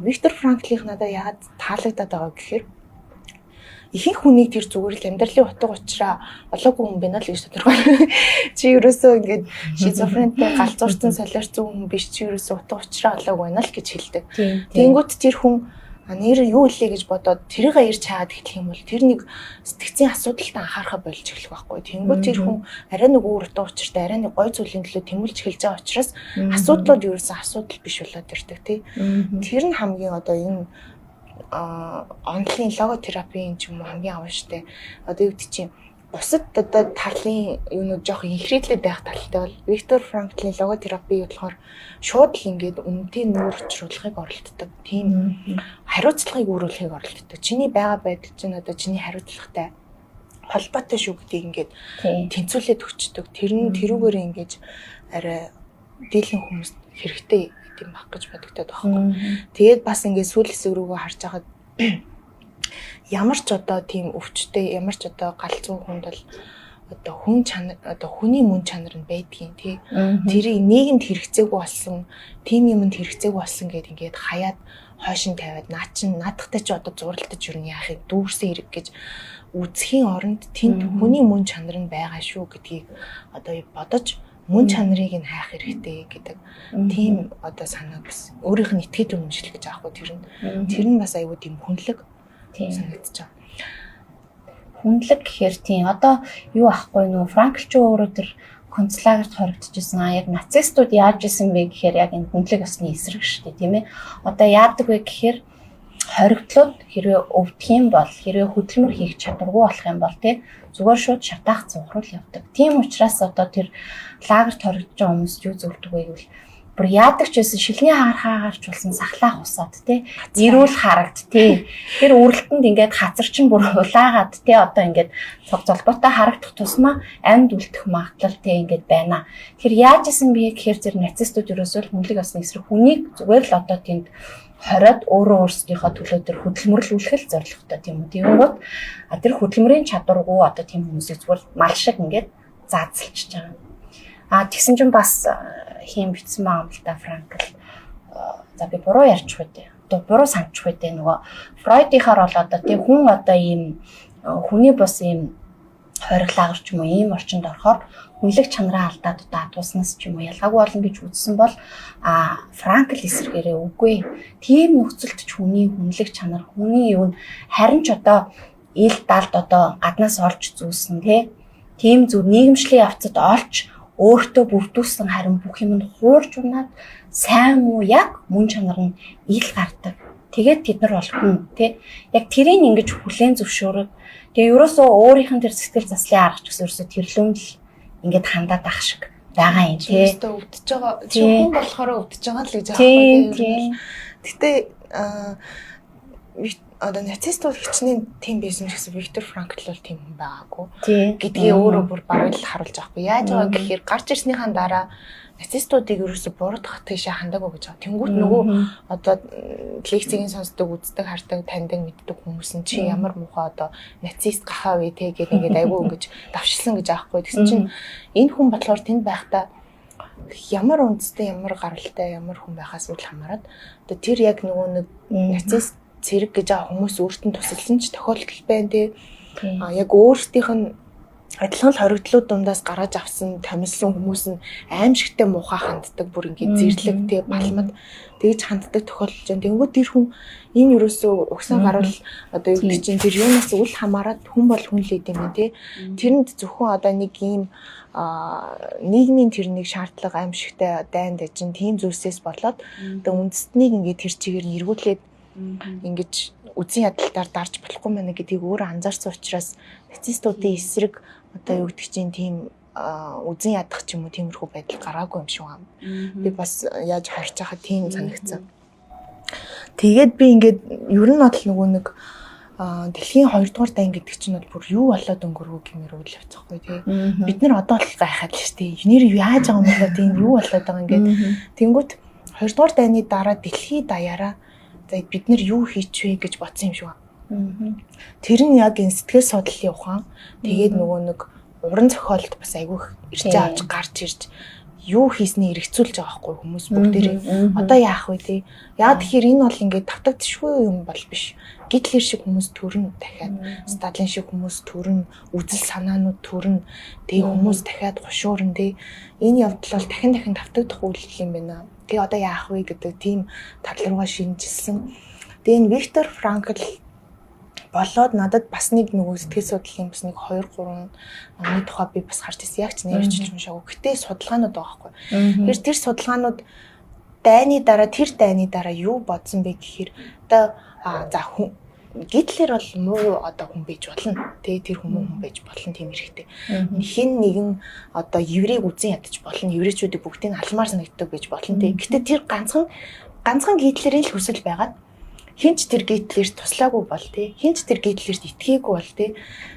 Виктор Франклийнх надад яагаад таалагдаад байгаа гэхээр ихэнх хүнийг тэр зүгээр л амьдралын утга учираа олоогүй хүн байна л гэж тодорхойлно. Чи ерөөсөө ингээд шизофрентэй галзуурсан солиорцсон хүн биш чи ерөөсөө утга учираа олоогүй байна л гэж хэлдэг. Тэнгүүт тэр хүн нэр юу илээ гэж бодоод тэрийг ирж хаагаад эхлэх юм бол тэр нэг сэтгцийн асуудалтай анхаарахаа болж эхлэх байхгүй. Тэнгүү тэр хүн арай нэг өөр утга учиртай арай нэг гой зүйлийн төлөө тэмүүлж эхэлж байгаа учраас асуудлууд ерөөсөн асуудал биш болоод ирдэг тий. Тэр нь хамгийн одоо энэ онлайн логотерапийн ч юм уу хамгийн авааштай. Одоо юу гэдэг чинь бусад одоо талын юунууд жоох инхрээдлээ байх талтай бол Виктор Франклийн логотерапи болохоор шууд л ингээд үнэтэй нүүр учруулахыг оролддог. Тийм хариуцлагыг өөрөөлөхийг оролддог. Чиний байгаа байдал чинь одоо чиний хариуцлагатай холбоотой шүү гэдгийг ингээд тэнцвүүлээд өгчдөг. Тэрүүгээр ингээд арай дийлэн хүмүүст хэрэгтэй гэдэм баг гэж бодогдоод байхгүй. Тэгээд бас ингээд сүүл хэсэг рүүгээ харж байгаад ямар ч одоо тийм өвчтэй ямар ч одоо галзуу хүнд бол одоо хүн чанар одоо хүний мөн чанар нь байдгийн тий. Тэрийг нийгэмд хэрэгцээгүй болсон, тийм юмд хэрэгцээгүй болсон гэд ингээд хаяад хойшин тавиад наадахтай ч одоо зурлалтаж юу яахыг дүүрсэн хэрэг гэж үзхийн оронд тэнд хүний мөн чанар нь байгаа шүү гэдгийг одоо бодож мөн чанарыг нь хайх хэрэгтэй гэдэг тийм одоо санааг бас өөрийнх нь итгэж үнэмшил гэж аахгүй тэр нь бас аюу тийм хүнлэг санагдаж байгаа. Хүнлэг гэхээр тийм одоо юу ахгүй нөө Франкл ч өөрөө тэр концлагерт хоригдчихсан яг нацистууд яаж исэн бэ гэхээр яг энэ хүнлэг ёсны эсрэг шүү дээ тийм ээ. Одоо яадаг вэ гэхээр хоригдлууд хэрвээ өвдөх юм бол хэрвээ хөдөлмөр хийх чадваргүй болох юм бол тий зүгээр шууд шатаах цуграл явдаг. Тийм учраас одоо тэр лагерт хоригдож байгаа хүмүүс юу зөвлөдөг вэ гэвэл бүр яадаг ч байсан шилний хаарч болсон сахлаах усаад тий эрүүл харагд тий тэр үрэлтэнд ингээд хазар чинь бүр улаагаад тий одоо ингээд цог золбоотой харагдах тусмаа амьд үлдэх магадлал тий ингээд байна. Тэр яаж исэн бэ гэхээр тэр нацистууд ерөөсөө хүнлэг осны эсрэг хүнийг зүгээр л одоо тэнд хориод өөрөө өөрсдийнхөө төлөө тэр хөдөлмөрлүүлэх зорилготой тийм үү. Тэгэнгүүт тэр хөдөлмөрийн чадваргүй одоо тийм хүмүүсийг зүгээр мал шиг ингээд заацалчихж байгаа. Тэгсэн чинь бас хийм битсэн байгаа юм л та Франкл. За би буруу ярьчих үү. Одоо буруу санчих үү нөгөө Фройдийнхаар бол одоо тийм хүн одоо ийм хүний бус ийм хориглагч ч юм уу ийм орчинд орохоор хүнлэг чанараа алдаад одоо адууснаас ч юм уу ялгаагүй болно гэж үзсэн бол Франкл эсрэгээрээ үгүй. Тийм нөхцөлд ч хүний хүнлэг чанар хүний юу харин ч одоо ил далд одоо гаднаас олж зүүсэн тийм зүр нийгэмшлийн явцад олж өөртөө бүрдүүлсэн харин бүх юм нь хуурж унаад сайн уу яг мөн чанар нь ил гардаг. Тэгээд тэд нар бол хүн тий. Яг тэрийг ингэж хүлээн зөвшөөрөв. Тэгээ ерөөсөө өөрийнх нь тэр сэтгэл заслын аргач гэсэн ерөөсөө тэрлүүн л ингээд хандаад ах шиг байгаа юм тий. Өөртөө өвдөж байгаа. Чи хүн болохоор өвдөж байгаа л гэж аахгүй тий. Гэтэ одоо нацистууд хичнээн тийм байсан гэсэн Виктор Франкл бол тийм хүн байгаагүй. Гэдгийг өөрөө бүр баруул харуулж байгаа хгүй. Яаж байгаа гэхээр гарч ирснийхаа дараа нацистуудыг ерөөсө буруутгах тийшээ хандаагүй гэж байгаа. Тэнгүүт нөгөө одоо лекцийн сонсдог, үздэг, хардаг, таньдаг, мэддэг хүмүүс нь чи ямар муухай одоо нацист гахаа вэ те гэдэг ингээд айгүй ингэж давшилсан гэж аахгүй. Тэгсэн чинь энэ хүн болохоор тэнд байхдаа ямар үндэстэй, ямар гаралтай, ямар хүн байхаас үл хамааран одоо тэр яг нөгөө нэг нацист цэрэг гэж байгаа хүмүүс өөртөө тусалсан ч тохиолдол байна те. Яг өөрсдийнх нь адилхан л хоригдлууд дундаас гаргаж авсан томилсон хүмүүс нь аимшигтай муухай ханддаг бүр ингээд зэрлэг те балмад тэгж ханддаг тохиолдож байна. Тэнгүүд тэр хүн энэ юусоо угсаа гарвал одоо юу гэдэг чинь тэр юунаас үл хамааран хүн бол хүн л гэдэг юм те. Тэрэнд зөвхөн одоо нэг ийм нийгмийн тэр нэг шаардлага аимшигтай дайнд ажин тийм зүйлсээс болоод одоо үндэстнийг ингээд тэр чигээр нь эргүүлээд ингэж үзэн ядалтаар дарж болохгүй мэнэ гэдгийг өөрөө анзаарсан учраас нацистуудын эсрэг одоо юу гэдэг чинь тийм үзэн ядах ч юм уу тиймэрхүү байдал гараагүй юм шиг байна. Би бас яаж харж байхад тийм санагдсан. Тэгээд би ингээд ер нь бол нөгөө нэг дэлхийн 2 дугаар дайн гэдэг чинь бол бүр юу болоод өнгөрвөө гэмээр үйл явцгаахгүй тий. Бид нар одоо л гайхаад л шүү дээ. Нэр яаж байгаа юм бэ тийм юу болоод байгаа ингээд. Тэнгүүт 2 дугаар дайны дараа дэлхийд даяараа за бид нар юу хийчихвэ гэж бодсон юм шиг байна. Тэр нь яг энэ сэтгэл судлалын ухаан тэгээд нөгөө нэг уран зохиолд бас айгүйх ирж авч гарч ирж юу хийсний эргэцүүлж байгаа байхгүй хүмүүс бүгдээрээ одоо яах вэ тий. Яа тэгэхээр энэ бол ингээд тавтагдчихгүй юм бол биш. Гитлер шиг хүмүүс төрн дахиад Сталин шиг хүмүүс төрн үзэл санаанууд төрн тэгээ хүмүүс дахиад гушуурн тий. Энэ явдал бол дахин тавтагдах үйлдэл юм байна. Тэгээ одоо яах вэ гэдэг тийм тал руугаа шинжилсэн. Тэгээ энэ Виктор Франкл болоод надад бас нэг нөгөө сэтгэл судлалын бас нэг 2 3 номны тухай би бас харж ирсэн. Яг ч нэрчилж уншаагүй. Гэтэ судалгаанууд байгаа байхгүй. Тэр судалгаанууд дайны дараа юу бодсон бэ гэхээр одоо за Гитлер бол муу одоо хүн байж болно. Тэгээ тэр хүн байж болно тийм хэрэгтэй. Хин нэгэн одоо еврейг үзэн ядаж болно. Еврейчүүдийг бүгдийг алмаар санагддаг байж болно. Гэтэ тэр ганцхан Гитлерийн л хүсэл байгаад хинч тэр Гитлерт туслаагүй бол тий. Хинч тэр Гитлерт итгээгүй бол тий.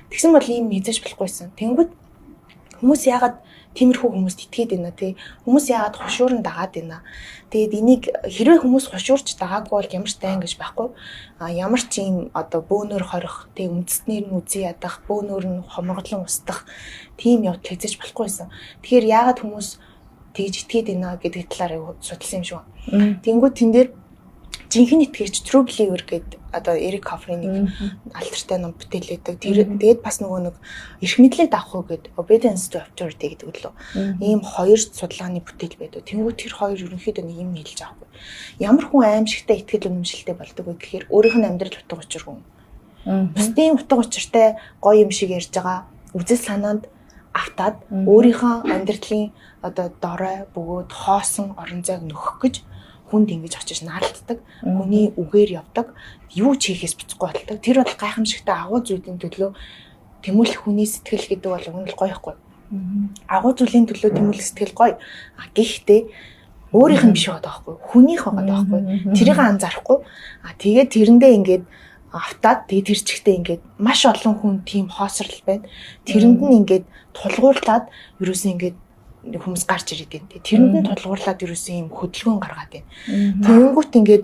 Тэгсэн бол ийм хийж болохгүйсэн. Тэнгүүд хүмүүс яагаад тиймэрхүү хүмүүст итгээд байна тий. Хүмүүс яагаад хушуурн дагаад байна. Тэгээд энийг хэрвээ хүмүүс хушуурч дагаагүй бол ямар ч дайн гэж байхгүй. Ямар ч юм одоо бөөнөр хорих, тий үндэстнэр нь үзий ядах, бөөнөр нь хомроглон устдах тийм явдал хийж болохгүйсэн. Тэгэхээр яагаад хүмүүс тэгж итгээд байна гэдэг талаар судалсан юм шиг байна. Тэнгүүд тэн дээр жинхэнэ итгэгч True Believer гэдэг одоо Эрик Хоферын нэг алтартай ном бүтээлээдэг. Тэгээд бас нөгөө нэг эрх мэдлийг давах гэдэг Obedience to Authority гэдэг үлээ. Ийм 2 судалгааны бүтээл байдаг. Тэнгүү тэр 2 ерөнхийдөө нэг юм хэлж байгаа байхгүй. Ямар хүн аимшигтай итгэл үнэмшилтэй болдог вэ гэхээр өөрийнх нь амьдрал утга учиргүй. Бусдын утга учиртай гоё юм шиг ярьж байгаа үзэл санаанд автаад өөрийнхөө амьдралын одоо дорой бөгөөд хоосон орон зайг нөхөх гэж хүнд ингэж очиж наалддаг, хүний үгээр явдаг, юу ч хийхээс буцахгүй болдог. Тэр бол гайхамшигтай агуу зүйлийн төлөө тэмүүлэх хүний сэтгэл гэдэг бол үнэл гоё ихгүй. Агуу зүйлийн төлөө тэмүүлэх сэтгэл гоё. Гэхдээ өөрийнх нь биш байгаа байхгүй. Хүнийх байгаа байхгүй. Тэрийг анзаарахгүй. Тэгээд тэрэндээ ингээд автаад тэгээд тэр чигтээ ингээд маш олон хүн тийм хоосрол байна. Тэрэнд нь ингээд тулгуурлаад ерөөсөө ингээд хүмүүс гарч ирээд байна. Тэрэнд нь тулгуурлаад ерөөсөө юм хөдөлгөөн гаргаад байна. Тэгэнгүүт ингээд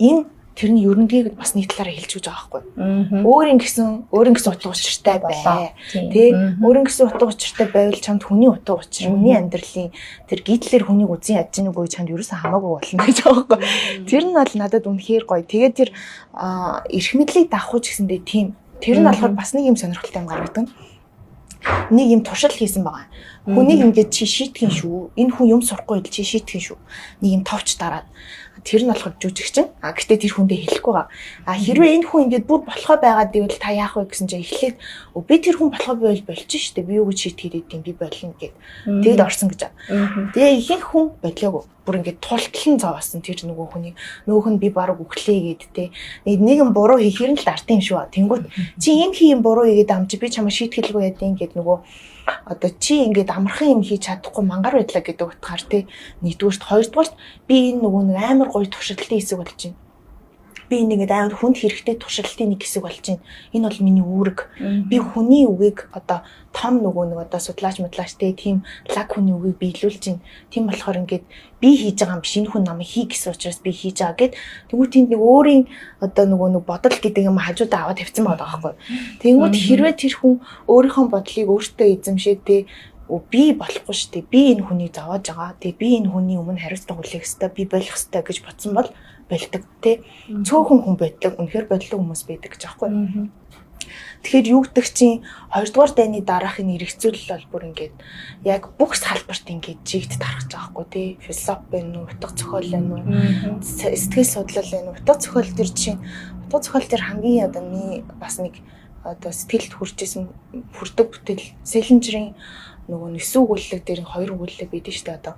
энэ тэрний ерөнхийд бас нэг талаараа хэлж өгч байгаа байхгүй. Өөрийн гэсэн утга учиртай бай. Тэ өөрийн гэсэн утга учиртай байвал чамд хүний утга учир, хүний амьдралын тэр Гитлер хүнийг үзэн ядж гэнэ үгүй чамд ерөөсөө хамаагүй болно гэж байгаа байхгүй. Тэр нь бол надад үнэхээр гоё. Тэгээд тэр эрх мэдлийг давах ч гэсэндээ тийм. Тэр нь болохоор бас нэг юм сонирхолтой юм гаргадаг. Нэг юм туршил хийсэн байгаа. Хүнийг ингээд чи шийтгэн шүү. Энэ хүн юм сурахгүй л чи шийтгэн шүү. Нэг юм товч дараад. Тэр нь болохоор жүжигчин. Гэтээ тэр хүндээ хэлэхгүй байгаа. Хэрвээ энэ хүн ингээд бүр болохоо байгаад ивэл та яах вэ гэсэн чинь эхлээд би тэр хүн болохоо байвал болчих штэ. Би юу гэж шийтгэхэд идэв би болно гэд. Тэгэд орсон гэж байгаа. Тэгээ ихэнх хүн бодлоогүй. Бүр ингээд тултлан зовоосон тэр нөгөө нь би баруун үхлээ гэд те. Нэгэн буруу хийхэр нь л арт юм шүү. Тэнгүүт чи юм хий юм буруу хийгээд амжи би чамаа шийтгэлгүй ядیں гэд нөгөө одоо чи ингээд амархан юм хийж чадахгүй мангар байдлаа гэдэг утгаар тий нэгдүгээрт хоёрдугаарт би энэ нөгөө нэг амар гоё туршилтын хэсэг болж байна. Би ингээд амар хүнд хэрэгтэй туршилтын нэг хэсэг болж байна. Энэ бол миний үүрэг. Би хүний үгийг одоо том нөгөө нэг одоо судлаач тий тийм лаг хүний үгийг биелүүлж байна. Тийм болохоор ингээд би хийж байгаа юм биш энэ хүн намайг хий гэсэн учраас би хийж байгаа гэд тэгвэл тэнд нэг өөрийн одоо нөгөө нэг бодол гэдэг юм хажуудаа аваад тавьсан байгаа байхгүй. Тэнгүүд хэрвээ тэр хүн өөрийнхөө бодлыг өөртөө эзэмшээд тий би болохгүй шүү дээ. Би энэ хүнийг зовоож байгаа. Тэгээ би энэ хүний өмнө хариуцлага хүлээх ёстой. Би болох ёстой гэж бодсон бол болдог тий. Цөөхөн хүн байдаг. Үнэхээр бодлого хүмүүс байдаг гэж аахгүй. Тэгэхээр юу гэдэг чинь 2 дугаар дайны дараахын эргэцүүлэл бол бүр ингээд яг бүх салбарт ингээд жигд тархаж байгаа хгүй тий. Философи байна уу, утга зохиол байна уу, сэтгэл судлал байна уу. Утга зохиол төр чинь утга зохиол төр хамгийн одоо бас нэг одоо сэтгэлд хүрдэг бүтээл Селлинжерийн нөгөө нэсүү өгүүлэлэг дээр 2 өгүүлэлэг байдаг шүү дээ. Одоо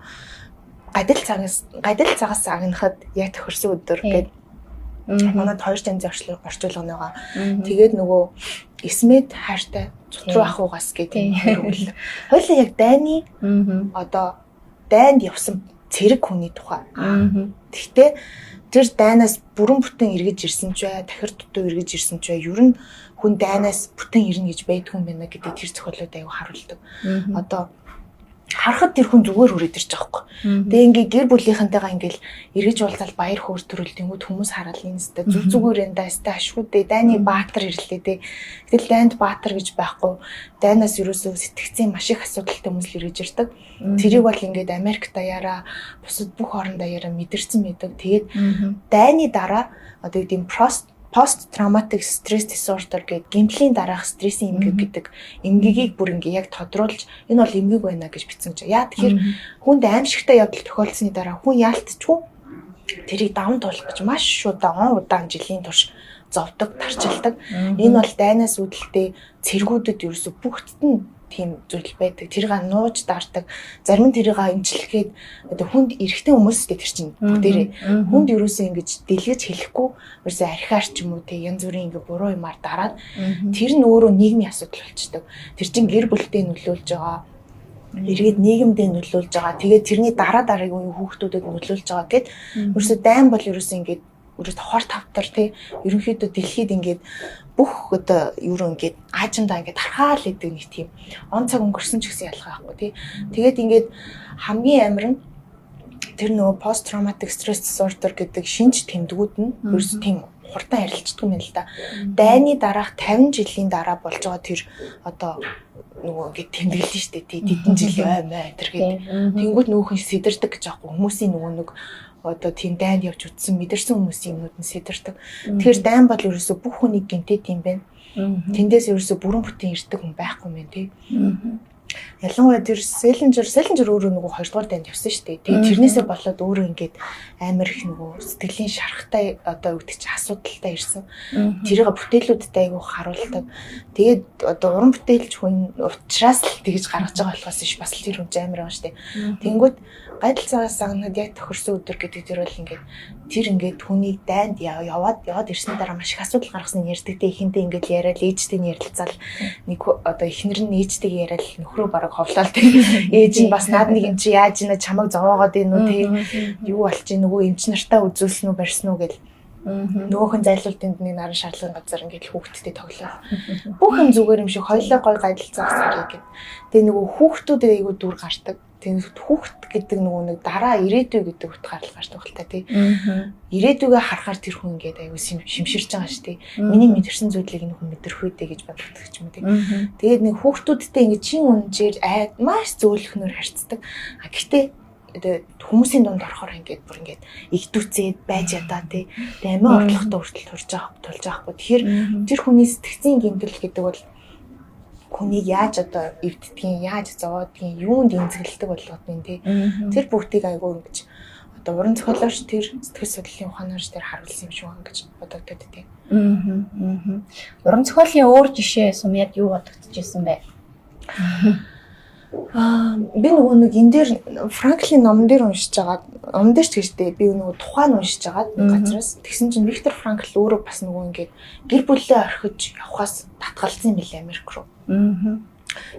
гадил цагаас агнахад яг тохирсон өдөр гэдэг манад 2 янзын орчуулга байгаа. Тэгээд нөгөө эсмэд хайртай цутруу ахугаас гэдэг 2 өгүүлэлэг. Хоёулаа яг дайны одоо дайнд явсан цэрэг хүний тухай. Гэхдээ тэр дайнаас бүрэн бүтэн эргэж ирсэн ч бай, дахир дутуу эргэж ирсэн ч бай, ер нь хүн дайнаас бүтэн ирнэ гэж байдгүй юм байна гэдэг тэр зохиолууд аягүй харуулдаг. Одоо харахад тэр хүн зүгээр хүрээд ирж байгаа юм. Тэгээ ингээ гэр бүлийнхэнтэйгээ ингээл эргэж уулзаад баяр хөөр төрүүлдэнгүүт хүмүүс хараад энэ өстэй зүг зүгээр энэ даастай ашгүйдээ дайны баатар ирлээ те. Тэгэл дайнд баатар гэж байхгүй. Дайнаас юусоо сэтгцийн маш их асуудалтай хүмүүс л эргэж ирдэг. Тэрийг бол ингээд Америк даяараа бусад бүх орн даяараа мэдэрсэн байдаг. Тэгээд дайны дараа одоо тийм post traumatic stress disorder гэдэг гэмтлийн дараах стрессийн эмгэг гэдэг эмгэгийг бүр ингээ яг тодруулж энэ бол эмгэг байна гэж бичсэн гэж. Яа тэгэхээр хүнд аимшигтай явдал тохиолдсны дараа хүн яалтчгүй тэрийг даван туулах гэж маш удаан жилийн турш зовдөг, тарчилдаг. Энэ бол дайнаас үүдэлтэй цэргүүдэд ерөөсө бүгдд нь тийм зүйл байдаг. Тэрийг нууж даардаг. Зарим нь тэрийг эмчлэхэд одоо хүнд эрэгтэй хүмүүс гэдэг тэр чинь бүгдээрээ хүнд ерөөсөө ингэж дэлгэж хэлэхгүй ерөөсөө архиар ч юм уу те янз бүрийн ингэ буруу юмар дараад тэр нь өөрөө нийгмийн асуудал болчдөг. Тэр чинь гэр бүлтэй нөлөөлж байгаа. Эргээд нийгэмдээ нөлөөлж байгаа. Тэгээд тэрний дараагийн хүүхдүүдэд нөлөөлж байгаа гэд ерөөсөө дайн бол ерөөсөө ингэ хор тавтар тий ерөнхийдөө дэлхийд ингээд бүх одоо юу ингээд аажиндаа ингээд тархаал гэдэг нэг тийм он цаг өнгөрсөн ч гэсэн ялгаа байхгүй тий. Тэгээд ингээд хамгийн амар нь тэр нөгөө post traumatic stress disorder гэдэг шинж тэмдгүүд нь ерөөс тийм хурдан арилждаг юм л да. Дайны дараах 50 жилийн дараа болж байгаа тэр одоо нөгөө ингээд тэмдэглэн штэ тий хэдэн жилийн аймаа тэр гээд тэнгууд нөөхөн сэдэрдэг гэж аахгүй хүмүүсийн нөгөө нэг одоо тийм дайнд явж үтсэн мэдэрсэн хүмүүсийн юмнууд нь сэдэрдэг. Тэгэхээр дайн бол ерөөсө бүх хүнийг гинтэд юм байна. Тэндээс ерөөсө бүрэн бүтэн ирдэг хүн байхгүй юм тий. Ялангуяа тэр Селлинжер өөрөө нөгөө 2 дугаар дайнд явсан шүү дээ. Тэгээд тэрнээсээ болоод өөрөө ингээд амар их нөгөө сэтгэлийн шарахтай одоо үүдэх чи асуудалтай ирсэн. Тэрийг бүтээлүүдтэй айгуу харуулдаг. Тэгээд одоо уран бүтээлч хүн учраас л тэгж гаргаж байгаа болохоос ш бас л тэр хүн амар байгаа шүү дээ. Тэнгүүд гайдал цагаас агнахад яг тохирсон өдөр гэдэг тэр бол ингээд тэр ингээд хүнийг дайнд яваад ирсэн дараа маш их асуудал гаргасан ярьдагтэй ихэнтэй ингээд яриад ээжтэй ярилцаал нэг одоо эхнэр нь ээжтэйг яриад нөхрөө бараг ховлол тэг ээж нь бас наад нэг юм чи яаж ийна чамайг зовоогоод ийн үү тэг юу болч ийн нөгөө эмч нартаа үзүүлсэн үү барьсан уу гэл нөгөөхөн зайлуултанд нэг наран шаарлагын газар ингээд хүүхдтэй тоглоо. Бүх юм зүгээр юм шиг хоёлаа гой гайдал цагсарыг гэд. Тэгээ нөгөө хүүхдүүд айгуу дүр гардаг. Тэгээд хүүхд гэдэг нөгөө нэг дараа ирээдүй гэдэг утгаар л гардаг л та тий. Ирээдүйгээ харахаар тэр хүн ингээд аюу шимширч байгаа шүү дээ. Миний мэдэрсэн зүйлийг энэ хүн мэдэрх үү гэж боддог ч юм уу тий. Тэгээд нэг хүүхдүүдтэй ингээд чин үнжээр маш зөөлхнөр харьцдаг. Гэхдээ хүмүүсийн дунд орохоор ингээд бүр ингээд игдүүцээд байж ядаа тий. Тэгээд амиа орлоготой хүртэл тулж байгаа байхгүй. Тэгэхээр тэр хүний сэтгцийн гэмтэл гэдэг бол хүнийг яаж одоо эвддгийг, яаж зовоодгийг, юунд эмзэглэдэг болгоод байна тий. Тэр бүгдийг айгүй ингэж одоо уран зохиолооч тэр сэтгэл судлалын ухаанаар тэр харуулсан юм шиг байна гэж бодогдод тий. Уран зохиолын өөр жишээ сумьяд юу бодогдчихсэн бэ? Би нөгөө нэг энэ дээр Франклийн номон дээр уншиж байгаа. Номон дээр ч гэжтэй би нөгөө тухайн уншиж байгаа газраас тэгсэн чинь Виктор Франкл өөрөө бас нөгөө ингээд гэр бүлээ орхиж явхаас татгалзсан юм билээ Америк руу.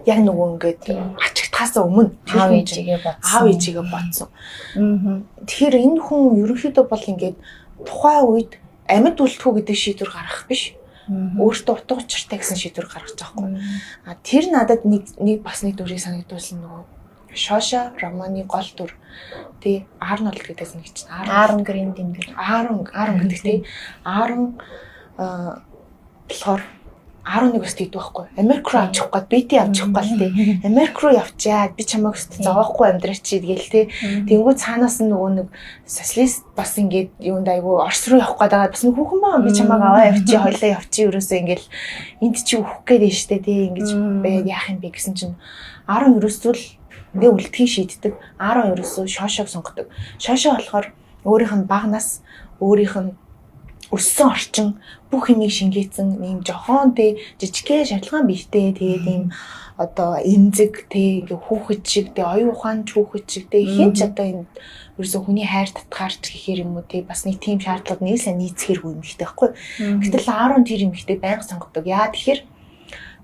Яг нөгөө ингээд ачигтахаас өмнө аав ээжигээ бодсон. Тэгэхээр энэ хүн ерөнхийдөө бол ингээд тухайн үед амьд үлдэхүү гэдэг шийдвэр гаргах биш. Өөртөө утга учиртай гэсэн шийдвэр гаргаж байгаа байхгүй. Тэр надад нэг бас нэг дүрийг санагдуулсан нөгөө Шоша романы гол дүр. Тэ Арнольд гэдэгс нэг чинь Аарон Гринд юм дээр. Аарон гэдэг тий. Аарон болохоор 11 өст идэх байхгүй. Америк руу авчих гээд бити авчих гээд тий. Америк руу явчаад би чамайг өст зовоохгүй амьдраач гээл тий. Тэнгүү цаанаас нь нөгөө нэг социалист бас ингээд юунд айгу Орос руу явах гээд байгаа бас нэг хүүхэн байгаа би чамайг аваа явчих хоёлаа явчих ерөөсөө ингээл энд чи өөх гээд нь штэ тий. Ингэж яах юм бэ гэсэн чинь 10 ерөөсөө л ингээ үлдэхийг шийддэг. 10 ерөөсөө Шошог сонгодог. Шошо болохоор өөрийнх нь багнаас өөрийнх нь өссөн орчин бүх юмыг шингээсэн ийм жохон тэ жижигхэн шатлгаан бийтэй тэгээд ийм одоо эмзэг тэ ингээ хүүхэд шиг тэ оюун ухаан хүүхэд шиг тэ хин ч одоо энэ ерөөсөө хүний хайр татгаарч гэхээр юм уу тэ бас нэг тийм шаардлага нэг сайн нийцэхэргүй юм ихтэй байхгүй. Гэтэл 10 тэр юм ихтэй байнга сонгодог. Яа тэгэхээр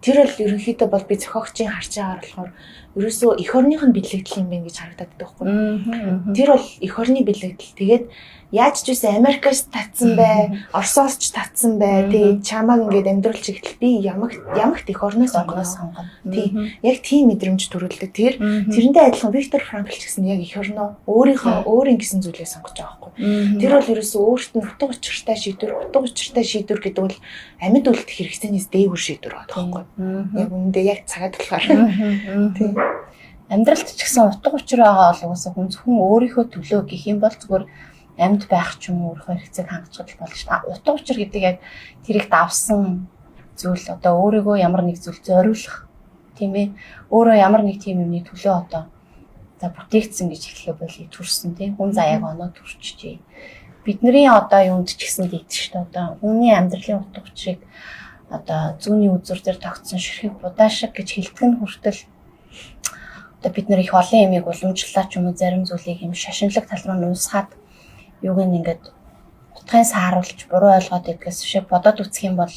тэр бол ерөнхийдөө бол би зохиогчийн харж байгаагаар болохоор ерөөсөө эх орных нь бэлэгдэл юм байна гэж харагдаад байхгүй. Тэр бол эх орны бэлэгдэл. Тэгээд яаж ч үсэн Америкаас татсан бай, Оросоос ч татсан бай. Тэгээд чамааг ингээд амьдрал чиглэл би ямагт эх орноос сонгоно. Тийм. Яг тийм мэдрэмж төрүүлдэг. Тэрэндээ адилхан Виктор Франкл ч гэсэн яг эх орноо өөрийн гэсэн зүйлээ сонгож байгаа байхгүй. Тэр бол ерөөсөө өөрт нь утга учиртай шийдвэр гэдэг бол амьд үлдэх хэрэгцээнээс дээгүүр шийдвэр байгаа байхгүй. Яг үүндээ яг цагаад болохоор. Тийм. Амьдралд ч гэсэн утга учир байгаа бол уусаа хүн зөвхөн өөрийнхөө төлөө гэх юм бол зүгээр амьд байх ч юм уу өөрийнхөө хэрэгцээг хангацгаж болно шүү дээ. Утга учир гэдэг яг тэрийг давсан зүйл одоо өөрийгөө ямар нэг зүйл зориулах тийм ээ. Өөрөө ямар нэг тийм юмны төлөө одоо за бүтээгдсэн гэж хэлэх байл төрсөн тийм. Хүн заяаг оноо төрчихжээ. Бидний одоо юунд ч гэсэн дийд шүү дээ. Одоо хүний амьдралын утга учирыг одоо зүүнний үзүр дээр тогтсон ширхэг будаа шиг гэж хэлдэг нь хүртэл одоо бид нэр их олон ямиг уламжлалаа ч юм уу зарим зүйлийг юм шашинлаг тал руу нуусгаад юуг нь ингээд утгын сааруулж буруу ойлгоод идэгээс шиг бодоод үсэх юм бол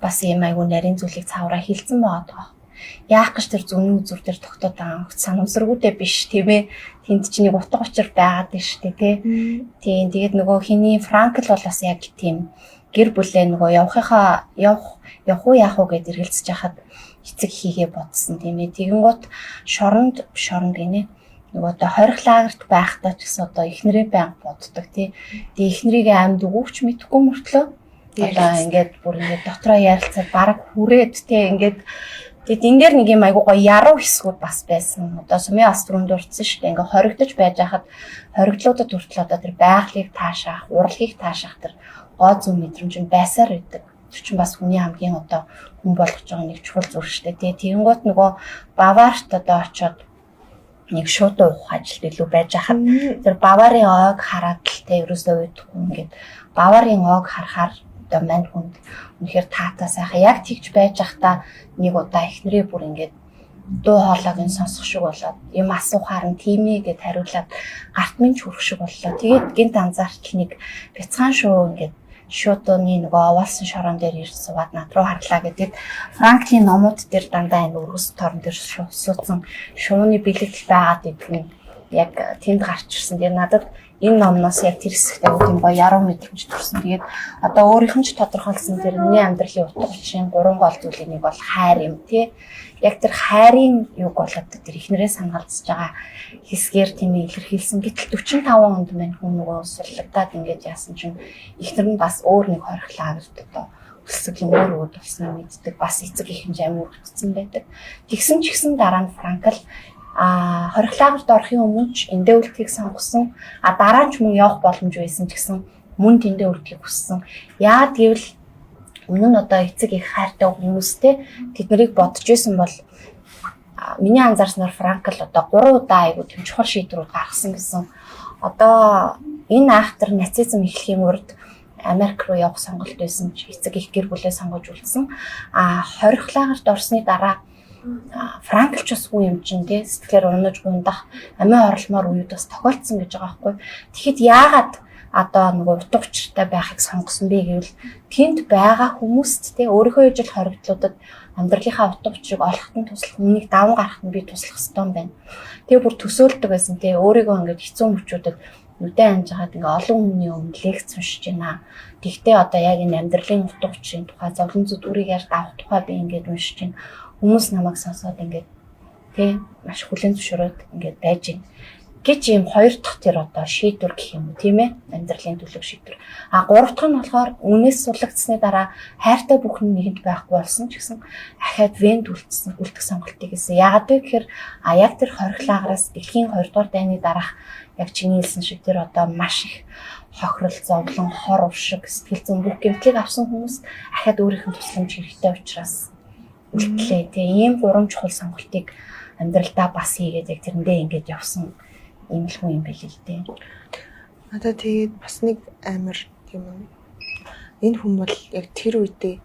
бас юм айгүй нарийн зүйлийг цаавраа хилцэн байгаа. Яах гэж тэр зүүнний үзүр дээр тогтоод байгаа санамсаргүйдээ биш тийм ээ. Тэнд ч нэг утга учир байгаад байна шүү дээ тийм. Тэгээд нөгөө хиний Франкл бол бас яг тийм гэр бүлээ нөгөө явах уу яах уу гэдээ эргэлзэж хахад эцэг хийгээ бодсон тийм ээ. Тэгэнгუთ шоронд гинэ. Нөгөө одоо хорих лагерт байхдаа ч гэсэн одоо эхнэрээ байнга боддог тий. Тэгээ эхнэрийгээ амьд өгөөч мэдхгүй мөртлөө одоо ингээд бүр ингээд дотроо ярилцаад бараг хүрээд тий ингээд тэгэд энээр нэг юм айгуу гоё яруу хэсгүүд бас байсан. Одоо сумын астрон дурдсан шүү дээ. Ингээ хоригдож байж хахад хориглуудад хүртэл одоо тэр байгалыг таашаах, урлагийг таашаах тэр гоо зүүн мэдрэмж нь байсаар байдаг. Тэр чинь бас хүний хамгийн одоо хүн болгож байгаа нэг чухал зүйл шүү дээ. Тэгэнгუთ нөгөө Баварт одоо очоод нэг шууд уух ажилд илүү байж хахад тэр Баварын ойг хараад л тэ ерөөсөө үйдэхгүй ингээд Баварын ойг харахаар одоо мань хүнд үнэхээр таатай сайхан яг тэгж байж хахта нэг удаа эхнэрээ бүр ингээд дуу хоолойг нь сонсох шиг болоод юм асуухаар нь тийм ээ гэд хариулаад гарт минь ч хүрэх шиг боллоо. Тэгээд гинт анзаарчл нэг бяцхан шүү ингээд шуудны нөгөө овоолсон шорон дээр ирж суугаад над руу харлаа гэдэг Франклийн номууд дээр дандаа энэ өргөс торон дээр суудсан шууны бэлэгдэл байгаад идэх нь яг тэнд гарч ирсэн. Тэгээд надад энэ номноос яг тэр хэсэгтээ тийм гоё яруу мэдрэмж төрсөн. Тэгээд одоо өөрийнх нь ч тодорхойлсон тэр миний амьдралын утга учирын 3 гол зүйлийн нэг бол хайр юм тий. Яг тэр хайрын юг болоод тэр ихнэрээ санаалцж байгаа хэсгээр тийм илэрхийлсэн. Гэтэл 45 онд мань хүн нөгөө суллагдаад ингэж яасан чинь ихнэр нь бас өөр нэг хорхлаа гэдэг одоо өсөг юм өөр болсон мэддэг. Бас эцэг их хэмжээ амир өргөцсөн байдаг. Тэгсэн ч гэсэн дараа нь Франкл хорхлагт орохын өмнө ч эндээ үлдэхийг сонгосон. Дараа нь ч мөн явах боломж байсан ч гэсэн мөн тэндээ үлдэхийг хүссэн. Яа гэвэл өмнө нь одоо эцэг их хайртай хүмүүстэй тэднийг бодож исэн бол миний анзаарснаар Франкл одоо 3 удаа айгуу тийм чухал шийдвэрүүд гаргасан гэсэн. Одоо энэ автор нацизм эхлэхийн урд Америк руу явах сонголт байсан ч эцэг их гэр бүлээ сонгож үлдсэн. Хорихлагарт орсны дараа Франкл ч бас хүн юм чинь тий сэтгэлээр унаж гундах амиа орлмоор үед бас тохиолдсон гэж байгаа байхгүй. Тэгэхэд яагаад одоо нөгөө утга учиртай байхыг сонгосон бэ гэвэл тэнд байгаа хүмүүст тий өөрийнхөө ижил хоригдлуудад амьдралынхаа утга учирыг олоход нь туслах, үнийг даван гаргахад нь би туслах ёстой юм байна. Тэгээ бүр төсөөлдөг байсан тий өөрийгөө ингээд хэцүү мөчүүдэд нүдэн анжгаад ингээ олон хүний өмнө лекц уншиж байна. Тэгтээ одоо яг энэ амьдралын утга учирын тухай зовлон зүд үрийгээр давах тухай би ингээд уншиж байна. Хүмүүс намайг сонсоод ингээд тий маш хүлээн зөвшөөрөөд ингээд байж байна гэж юм хоёр дахь тэр одоо шийдвэр гэх юм уу тийм ээ амьдралын төлөв шийдвэр. 3 дахь нь болохоор үнээс сурлагдсны дараа хайртай бүхэн нэгэнд байхгүй болсон ч гэсэн ахаад вент үлдэх сонголтыг хийсэн. Яагаад вэ гэхээр яг тэр хорихлагараас дэлхийн 2 дугаар дайны дараах яг чиний хэлсэн шиг тэр одоо маш их хохирол, зовлон, хор увшиг, сэтгэл зүйн бүх гэмтлийг авсан хүмүүс ахаад өөрийнх нь тусламж хэрэгтэй учраас үлдлээ. Тэгээ ийм 3 чухал сонголтыг амьдралдаа бас хийгээд яг тэрэндээ ингээд явсан ийм л хүн юм байл л дээ. Надад тэгээд бас нэг амар юм. Энэ хүн бол яг тэр үедээ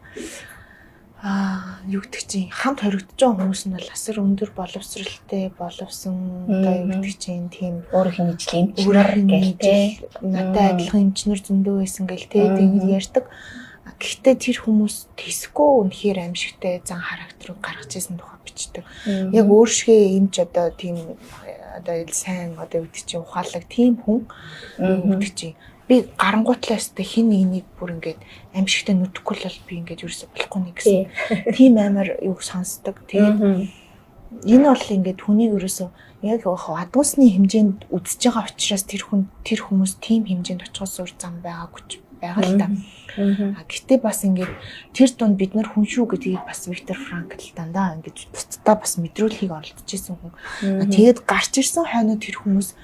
юу гэдэг чинь хамт хоригдож байгаа хүмүүс нь бол асар өндөр боловсралтай боловсон одоо юу гэдэг чинь тийм өөрийнх нь ижил эмчнэр гээл надад адилхан эмчнэр зөндөө байсан гээл тэгээд ярьдаг. Гэхдээ тэр хүмүүс тэсгүй үнэхээр аимшигтай зан характерыг гаргаж ирсэн тухай бичдэг. Яг өөршгөө эмч одоо тийм одоо сайн одоо юу гэдэг чинь ухаалаг тийм хүн юу гэдэг чинь би гарангуутлаас тэ хин нэг бүр ингээд аимшигтай нүдэхгүй л би ингээд ерөөсө болохгүй нэг гэсэн. Тийм амар юу сонсдог. Тэгээд энэ бол ингээд хүнийг ерөөсө яг адуусны хэмжээнд үзэж байгаа учраас тэр хүмүүс тийм хэмжээнд очиход сур зам байгаагүй байгаа л та. Гэтэ бас ингээд тэр дунд бид нар хүн шүү гэдгийг бас Виктор Франкл дандаа ингээд бусдаа бас мэдрүүлэхийг оролдож исэн хүн. Тэгээд гарч ирсэн хойно тэр хүмүүс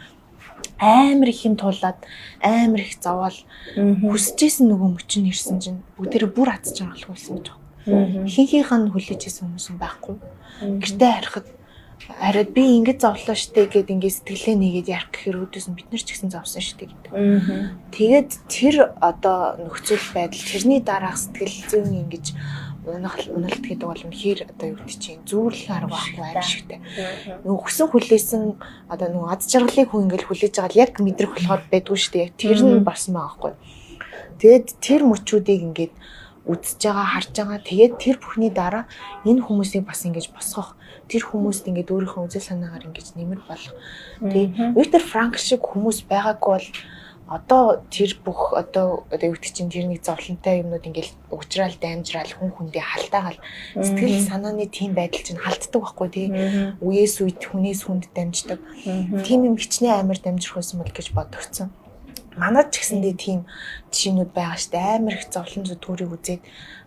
амар их юм туулаад амар их зовоол хүсэжсэн нөгөө мөчн ирсэн чинь бүгдээрээ бүр аз жаргалгүй байсан гэж байна. Хинхийнх нь хүлээж исэн хүмүүс байхгүй. Гэртээ харахад хараад би ингэж зовлоо штэ гэд ингээд сэтгэлээ нэгээд ярих гэхээр өөдөөс нь бид нар ч гэсэн зовсон штэ гэдэг. Тэгээд тэр одоо нөхцөл байдал тэрний дараах сэтгэл зүйн ингэж уналт гэдэг бол үнэхээр одоо юу гэдэг чинь зүүрлэх арга байхгүй аимшигтай. Нөгөө хүсэн хүлээсэн одоо нөгөө аз жаргалыг хүн ингээд хүлээж байгаа л яг мэдрэх болохоор байдгүй штэ. Яг тэр нь болсон байгаа байхгүй. Тэгээд тэр мөчүүдийг ингээд үзэж байгаа, харж байгаа. Тэгээд тэр бүхний дараа энэ хүмүүсийг бас ингэж босгох, тэр хүмүүст ингэж өөрийнхөө үзэл санаагаар ингэж нэмэр болох. Тэгээд Виктор Франкл шиг хүмүүс байгаагүй бол одоо тэр бүх одоо юу гэдэг чинь тэр нэг зовлонтой юмнууд ингээл уучраал даймжраал хүн хүндээ халтаагаал сэтгэл санааны тийм байдал чинь халддаг байхгүй тий үеэс үед хүнээс хүнд дамждаг тийм юм хичнээн амар дамжих байсан бол гэж бодогцсон. Манад ч гэсэндээ тийм жишээнүүд байгаа штэ амар их зовлон зүтгүүрийг үзээд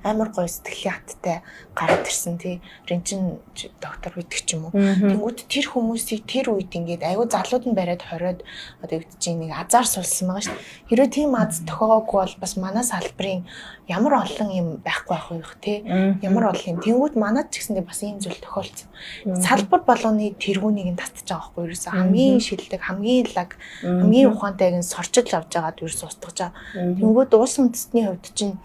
амар гоё сэтгэлийн хаттай гараад ирсэн тий рентген доктор гэдэг ч юм уу. Тэнгүүд тэр хүмүүсийг тэр үед ингээд аюу залууд нь бариад хориод одоо юу гэж нэг азар сулсан байгаа штэ. Хэрвээ тийм аз тохиогоогүй бол бас манай салбарын ямар олон юм байхгүй байх вэ тий ямар олон юм. Тэнгүүд манад ч гэсэндээ бас ийм зүйл тохиолдсон. Салбар болгоны тэргүүнийг нь татчих байгаа байхгүй юу? Ерөөсө хамгийн шилдэг хамгийн лаг хамгийн ухаантайг нь сорчиж авч байгаад ерөөсө устгаж байгаа. Тэнгүүд уус үндэстний хувьд чинь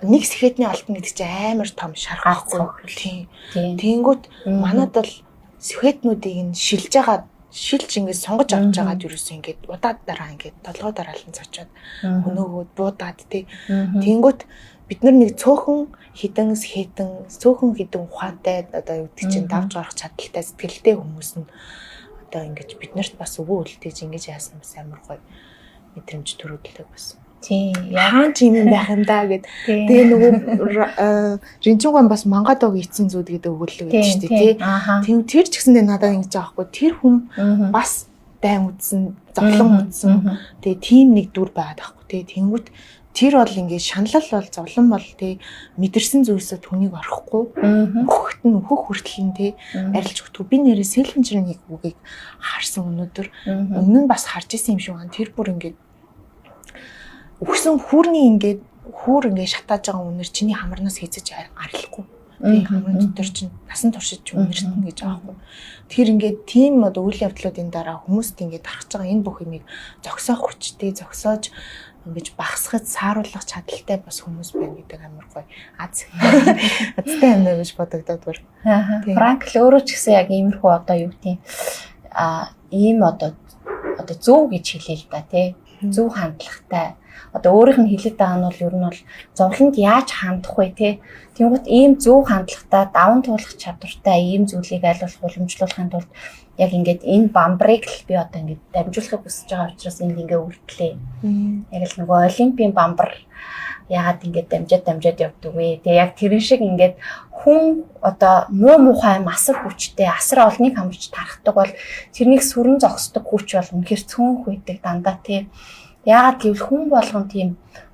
нэг сэхэтний алтан гэдэг чинь амар том шарх байхгүй тийм. Тэнгүүд манад бол сэхэтнүүдийг нь шилж ингэж сонгож авч байгаад ерөөсөө ингэж удаад дараа ингэж толгой дараалан цочоод өнөөгөө буудаад тий. Тэнгүүд бид нар нэг цөөхөн хідэн ухаантай одоо юу гэдэг чинь давж гарах чадaltaй сэтгэлтэй хүмүүс нь одоо ингэж бид нарт бас өвөө үлдээж ингэж яасан бас амар гоё мэдрэмж төрүүлдэг бас. Тийм. Яахан ч юм байх юм да гэд. Тэгээ нөгөө рентгенгон бас мангадог эцсийн зүуд гэдэг өгүүлэг байдаг шүү дээ тий. Тэр ч гэсэндээ надад ингэж байгаа хгүй. Тэр хүн бас дайм үдсэн, зовлон үдсэн. Тэгээ тийм нэг дүр байгаад байхгүй тий. Тэнгүүт тэр бол ингээд шаналл бол зовлон бол тий мэдэрсэн зүйлсээ түүнийг орохгүй. Хөхт нь хөх хүртэл нь тий арилж өгдөг. Би нэрээ селфенжерийн үгийг харсан өнөөдөр. Өмнө нь бас харж исэн юм шиг байна. Тэр бүр ингээд өгсөн хүрний ингээд хүүр ингээ шатааж байгаа үнэр чиний хамарнаас хийцэж арилахгүй. Тэгээ хамгийн дотор чинь насан туршиж үнэртэн гэж байгаа байхгүй. Тэгэхээр ингээд тийм одоо үйл явдлуудын дараа хүмүүст ингээд тархаж байгаа энэ бүх юмыг зогсоох хүчтэй зогсоож ингэж багсгаж сааруулах чадaltaй бас хүмүүс байна гэдэг амар гоё азтай юм гэж бодогдоод байна. Франкл өөрөө ч гэсэн яг иймэрхүү одоо юу гэдэг ийм одоо зөв гэж хэлээ л да тий. Зөв хандлагатай. Одоо өөрийнх нь хэлээд байгаа нь бол ер нь бол зовлонд яаж хандах вэ те. Тэнгуут ийм зөв хандлагатай даван туулах чадвартай ийм зүйлийг аль болох уламжлуулахын тулд яг ингээд энэ бамбарыг л би одоо ингээд дамжуулахыг хүсэж байгаа учраас энд ингээд үлдлээ. Яг л нөгөө олимпийн бамбар яагаад ингээд дамжаад явдаг вэ? Тэгээ яг тэрэн шиг ингээд хүн одоо муу мухай масар хүчтэй асар олныг хамарч тарахдаг бол тэрнийг сүрэн зогсдог хүч бол үнэхээр цөөнх байдаг дандаа тий. Яагаад гэвэл хүн болгон тийм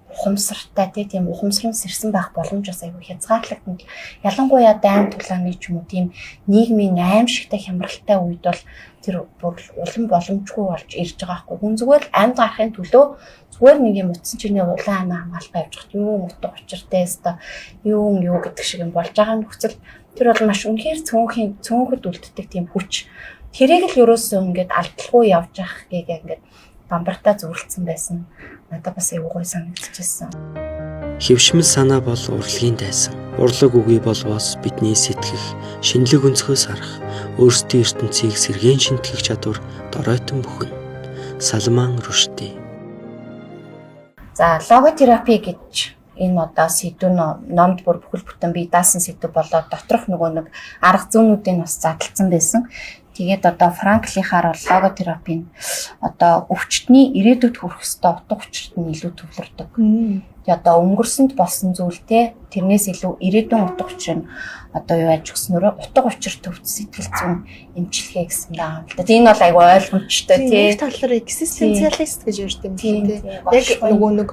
ухамсартай тийм ухамсарн сэрсэн байх боломж бас айгүй хязгаарлагдана. Ялангуяа дайм тулааны ч юм уу тийм нийгмийн аимшигтай хямралтай үед бол тэр улам боломжгүй болж ирж байгаа хгүй. Хүн зүгээр амьд гарахын төлөө зүгээр нэг юм утсан чиний улаан аймаа хамгаалгаа явж хат юу утга учиртай өстой юу гэдэг шиг юм болж байгаа нөхцөл тэр бол маш үнэхээр цөөнхөд үлддэг тийм хүч. Тэрийг л ерөөсөө ингээд алдалгүй явж явах гээд ингээд бамбартаа зөвлөсөн байсан. Надад бас аюу гой санагдчихсан. Хэвшмэл санаа бол урлагийн дайсан. Урлаг үгүй болвоос бидний сэтгэх, шинэлэг өнцгөөс харах, өөрсдийн ертөнцийг сэргээн шинтгэх чадвар доройтон бүхэн. Салман Рушди. За, логотерапи гэж энэ одоо сэдвүүн номд бүр бүхэл бүтэн бие даасан сэдв болоод доторх нөгөө нэг арга зүйнүүдийн бас задлцсан байсан. Тэгээд одоо Франклийнхаар бол логотерапийн одоо өвчтний ирээдүйд хүрэх ёстой утга учирт нь илүү төвлөрдөг. Тэгээд одоо өнгөрсөнд болсон зүйлтэй тэрнээс илүү ирээдүйн утга учир нь одоо юу яаж өгснөөрөө утга учир төвч сэтгэл зүйн эмчилгээ гэсэн байгаа юм л да. Энэ бол айгүй ойлгомжтой тий. Нэг талаар экзистенциалист гэж ярьдаг юм тий. Яг нөгөө нэг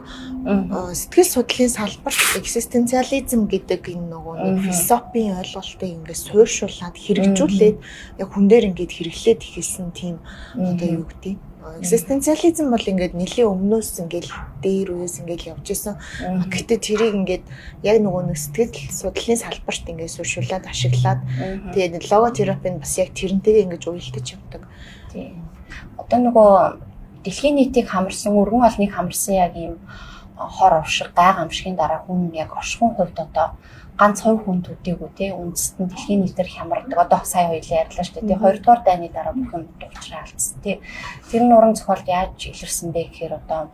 сэтгэл судлалын салбарт экзистенциализм гэдэг энэ нөгөө нэг философийн ойлголтыг ингээд суурьшуулад хэрэгжүүлээд яг хүн дээр ингээд хэрэглээд ихэлсэн тийм одоо юу гэдэг экзистенциализм бол ингээд нэлийн өмнөөс ингээд дээр үеэс ингээд явж исэн. Гэхдээ тэрийг ингээд яг нөгөө нэг сэтгэл судлалын салбарт ингээд суурьшуулад ашиглаад тэгээд логотерапи нь бас яг тэрнтэйгээ ингээд уялдаж явдаг. Тийм. Одоо нөгөө дэлхийн нийтийг хамарсан, өргөн олныг хамарсан яг ийм хор овшиг, гайхамшигын дараа хүн яг оршихуйн хувьд одоо ганц 2 хүн төдийгүй тий үндэст нь дэлхийн нийтээр хямардаг. Одоо сая хоёлаа ярьлаа шүү дээ. Тий 2 дугаар дайны дараа бүх юм дуучраа алдсан тий. Тэр нь уран зохиолд яаж илэрсэн бэ гэхээр одоо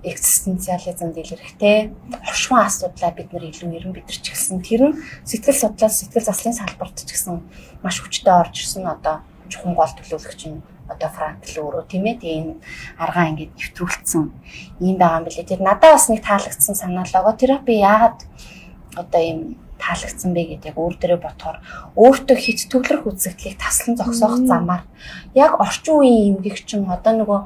экзистенциализмд илэрхтэй оршихуйн асуудлаа бид нар илүү нэрэн бидэрч гисэн. Тэр нь сэтгэл судлаас сэтгэл заслын салбарт ч гэсэн маш хүчтэй орж ирсэн одоо чухал гол төлөөлөгч нь одоо Франкл өөрөө тийм ээ энэ аргаа ингээд нэвтрүүлсэн юм байгаа юм билээ. Тэр надад бас нэг таалагдсан санаа логотерапи яагаад одоо ийм таалагдсан бэ гэдэг яг өөр дээрээ бодохоор өөртөө хит төвлөрөх үзэгдлийг таслан зогсоох замаар яг орчин үеийн эмгэгчин одоо нөгөө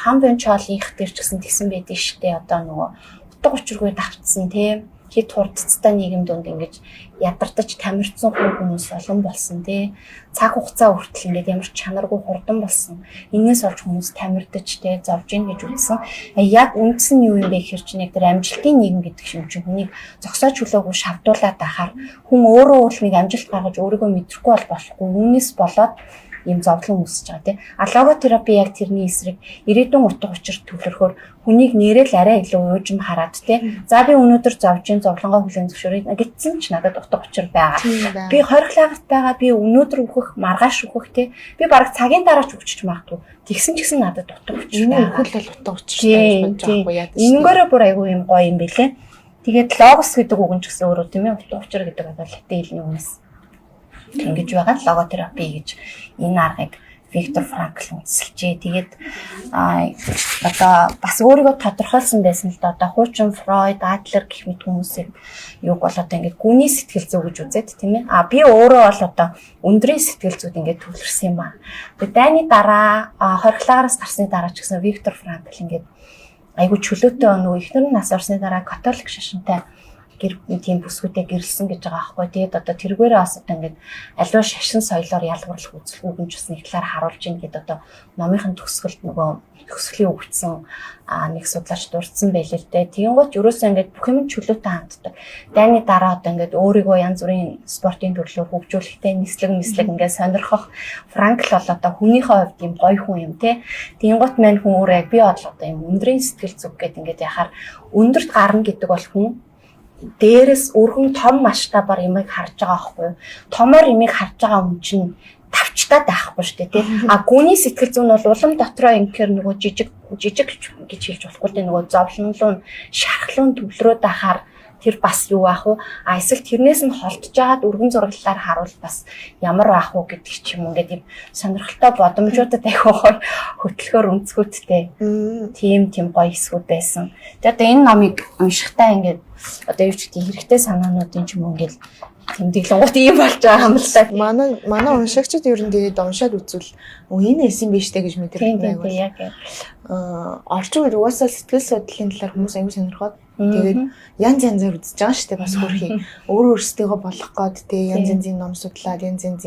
хам бенчолынх дээр ч гэсэн тэгсэн байдаг шүү дээ. Одоо нөгөө утга учиргүй давтсан тийм хит хурдцтай нийгэм донд ингэж ядартаж тамирцсан хүмүүс олон болсон тий. Цаг хугацаа хүртэл ингээд ямар ч чанаргүй хурдан болсон. Инээс олж хүмүүс тамирдаж тий зовж ийн гэж үзсэн. Яг үндс нь юу юм бэ гэхээр чинь яг тэр амжилтын нийгэм гэдэг юм чинь хүнийг зогсоож хүлээгүй шавдуулаад ахаар хүн өөрөө бол нэг амжилт гаргаж өөрийгөө мэдрэхгүй болохгүй. Үүнээс болоод ийм зовлон үүсэж байгаа тийм. Логотерапи яг тэрний эсрэг ирээдүйн утга учир төвлөрөхөөр хүнийг нэрэл арай илүү уужим хараад тийм. За би өнөөдөр зовж ин зовлонгоо хүлээн зөвшөөрөе гэсэн ч надад утга учир байгаа. Би хориглагарт байгаа. Би өнөөдөр үхэх, маргааш үхэх тийм. Би бараг цагийн дараа ч үхчих магадгүй. Тэгсэн ч гэсэн надад утга учир байгаа. Үхэл бол утга учиртай гэж бодож байхгүй яа. Энэгээр бүр айгүй юм гоё юм бэлээ. Тэгээд логос гэдэг үг нь ч гэсэн өөрөө тийм ээ утга учир гэдэг бол латин хэлний үгнээс ингэж байгаа логотерапи гэж энэ аргыг Виктор Франкл үндэслэжээ. Тэгээд одоо бас өөрийгөө тодорхойлсон байсан л да. Одоо хуучин Фройд, Адлер гэх мэт хүмүүсийг юуг бол одоо ингэж гүний сэтгэл зүй гэж үзээд тийм ээ. Би өөрөө бол одоо өндрийн сэтгэл зүйд ингэж төвлөрсөн юм аа. Тэгээд дайны дараа хориглагараас гарсны дараа ч гэсэн Виктор Франкл ингэж айгу чөлөөтэй нөгөө ихнэр нас орсны дараа католик шашинтай тийм бүсгүүтэй гэрэлсэн гэж байгаа байхгүй. Тэгээд одоо тэргээрээ бас одоо ингээд аливаа шашин соёлоор ялгарлах үзэлгүүд нь ч бас нэг талаар харуулж ийн гэдэг одоо номынхын төгсгөлд нөгөө төгсгөлийн өгсөн нэг судлаач дурдсан байлээ л дээ. Тэгэнгუთ ерөөсөө ингээд бүх юм чөлөөтэй ханддаг. Дайны дараа одоо ингээд өөрийгөө янз бүрийн спортын төрлөөр хөгжүүлэхтэй нислэг ингээд сонирхох Франкл бол одоо хүнийхээ хувьд юм гоё хүн юм те. Тэгэнгუთ мань хүн өөрөө яг би бодлоо одоо юм өндрийн сэтгэл зүг гэдэг ингээд яхаар өндөрт гарна гэдэг бол хүн дээрээс өргөн том масштабаар ямыг харж байгаа байхгүй юу? Томоор ямыг харж байгаа хүн чинь тавчтаад байхгүй шүү дээ тий. А гүний сэтгэл зүйн бол улам дотроо ингээр нөгөө жижиг гэж хэлж болохгүй дээ нөгөө зовлонлуун шархлуун төвлөрөөд ахаар тэр бас юу аах вэ? А эсвэл тэрнээс нь холдож жагаад өргөн зураглалаар харуул бас ямар аах вэ гэдэг ч юм ингээд юм сонирхолтой бодомжуудад ахиухаар хөтлөхөөр өнцгүүдтэй. Тийм гоё эсгүүд байсан. Тэгээд одоо энэ номыг уншихтаа ингээд одоо юу ч гэдэг хэрэгтэй санаануудын ч юм ингээд тэмдэглэнгуут ийм болж байгаа юм л та. Манай уншигчид ер нь тэгээд уншаад үзвэл энэ эсэн биш дээ гэж мэдэрдэг байгаад. Орчин үед угаасаа сэтгэл судлалын талаар хүмүүс аюул сонирхоод тэгээд янзаар үзэж байгаа шүү дээ бас хөрхий. Өөрөөсөө болох гээд тэгээд янзын ном судлаад янзын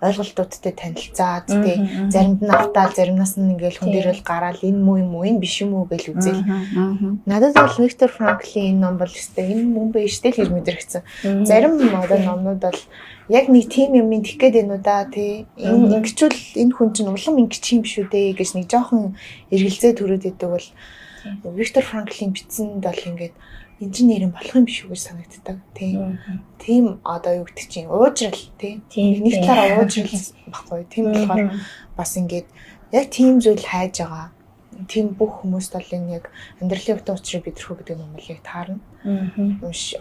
ойлголтуудтай танилцаад тэгээд заримд нь автаа заримнаас нь ингээл хүн дээр л гараад энэ муу юм уу энэ биш юм уу гэж үзэл. Надад бол Виктор Франклийн энэ ном бол өстэй энэ мөн биш дээ гэж мэдэрсэн. Зарим одоо номнууд бол яг нэг тийм юм тэх гээд байна уу да тий. Энэ ингэчүүл энэ хүн чинь улам ингэч юм шүү дээ гэж нэг жоохон эргэлзээ төрөөд идэг бол Виктор Франклийн бичсэнд бол ингээд энэ чинь нэр нь болох юм биш үү гэж санагддаг тийм одоо юу гэдэг чинь уужрал тий. Нэг талаараа уужрал баггүй. Тийм болохоор бас ингээд яг тийм зүйл хайж байгаа. Тийм бүх хүмүүст бол энэ яг амьдралын утга учирыг бидрэх гэдэг юм бол яг таарна.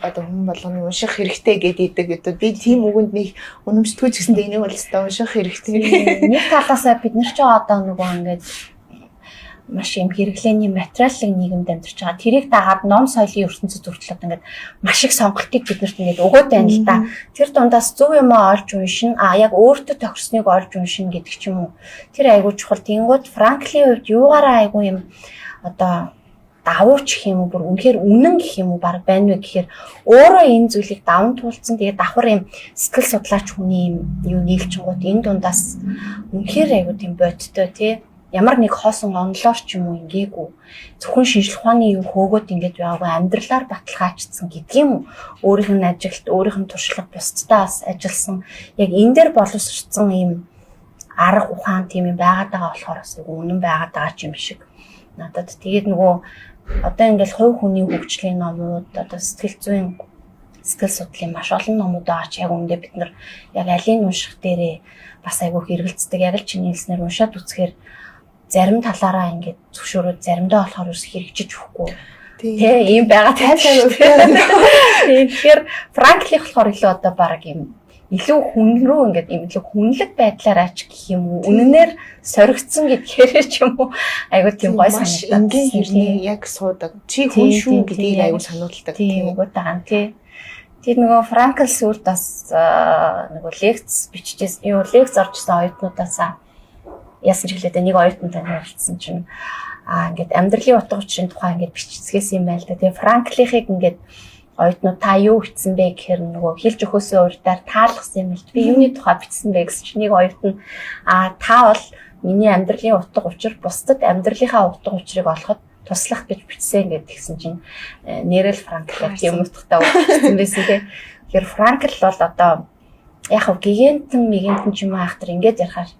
Одоо хүн болгоны унших хэрэгтэй гэдэг одоо би тийм үгэнд нэг үнэмшдэггүй ч гэсэндээ энийг бол өстой унших хэрэгтэй. Нэг талаасаа бид нар ч одоо нөгөө ингээд маш юм хэрэглээний материалын нийгэмд амьдарч байгаа. Тэрийг дагаад ном соёлын ертөнцид хүртэл ингээд маш их сонголтыг биднэрт ингээд өгөөд байна л да. Тэр дундаас зөв юм олж уншин, яг өөртөө тохирсныг олж уншин гэдэг ч юм уу. Тэр айгуу чухал. Тэнгүүд Франклийн хувьд юугаараа айгуу юм одоо давууч гэх юм уу, бүр үнэхээр үнэн гэх юм уу баг байна вэ гэхээр өөрөө энэ зүйлийг даван туулцсан. Тэгээд давхар юм сэтгэл судлаач хүний юм юу нийлчингууд энэ дундаас үнэхээр айгуу тийм бодтой тий. Ямар нэг хоосон онлоор ч юм уу ингээгүй зөвхөн шинжлэх ухааны юу хөөгөөд ингээд байгаагүй амьдралаар баталгаажсан гэдэг юм уу. Өөрийнх нь ажилт, өөрийнх нь туршлага бусдаас ажилласан яг энэ дээр боловсрцсан юм арга ухаан тийм юм байгаад байгаа болохоор бас үнэн байгаад байгаа юм шиг надад. Тэгээд нөгөө одоо ингээд хувь хүний хөгжлийн номууд одоо сэтгэл судлалын маш олон номууд байгаа ч яг үүндээ бид нар яг алийг унших дээрээ бас айгүй хэрэгэлцдэг. Яг л чиний хэлснээр уншаад үзэхээр зарим талаараа ингээд зөвшөөрөөд заримдаа болохоор ерөөс хэрэгжиж өгөхгүй. Тэ ийм байгаа тайлбар өгөө. Тэгэхээр Франклийн болохоор илүү одоо баг юм илүү хүн рүү ингээд юм илүү хүнлэг байдлаар ач гэх юм уу. Үнэнээр соригдсон гэдгээр ч юм уу. Айгуу тийм гой санагдав. Ингээ хэрнээ яг суудаг. Чи хүн шүү гэдгийг айгуу сануулдаг. Тийм үгүй таан тий. Тэр нөгөө Франкл сүрд бас нөгөө лекц биччихсэн. Лекц орчсон оюутнуудаасаа ясэр хэлээд нэг оюутантай ярилцсан чинь ингээд амьдралын утга учирын тухай ингээд бичцгээс юм байл да. Тэгээ Франклийнхыг ингээд оюутнууд та юу бичсэн бэ гэхээр нөгөө хэлж өгөхөөсөө урдаар таалгасан юм л. Би юуны тухай бичсэн бэ гэсэн чинь нэг оюутан та бол миний амьдралын утга учир бусдад амьдралынхаа утга учирыг олоход туслах гэж бичсэн ингээд тэгсэн чинь нэрэл Франкл юм утгатай бичсэн байсан тий. Тэгэхээр Франкл бол одоо яг хав гигантэн ч юм аахтар ингээд ярихаар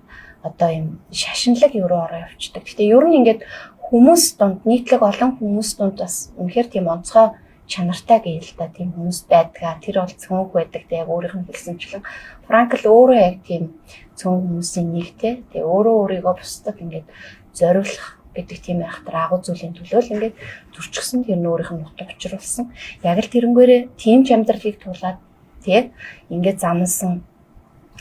одоо юм шашинлаг юу руу ороо явчихдаг. Гэтэ ер нь ингээд хүмүүс дунд нийтлэг олон хүмүүс дунд бас үнэхээр тийм онцгой чанартай гээл та тийм хүмүүс байдгаа. Тэр бол цөөнх байдаг те яг өөрийнх нь хэлсэнчлэн Франкл өөрөө яг тийм цөөн хүмүүсийн нэг те. Тэгээ өөрийгөө бусдад ингээд зориулах гэдэг тийм айхтар агуу зүйлийн төлөө л ингээд төрчихсөн. Тэр нь өөрийнх нь утга учруулсан. Яг л тэрнгээрээ тийм ч амьдралыг туулаад те ингээд замнасан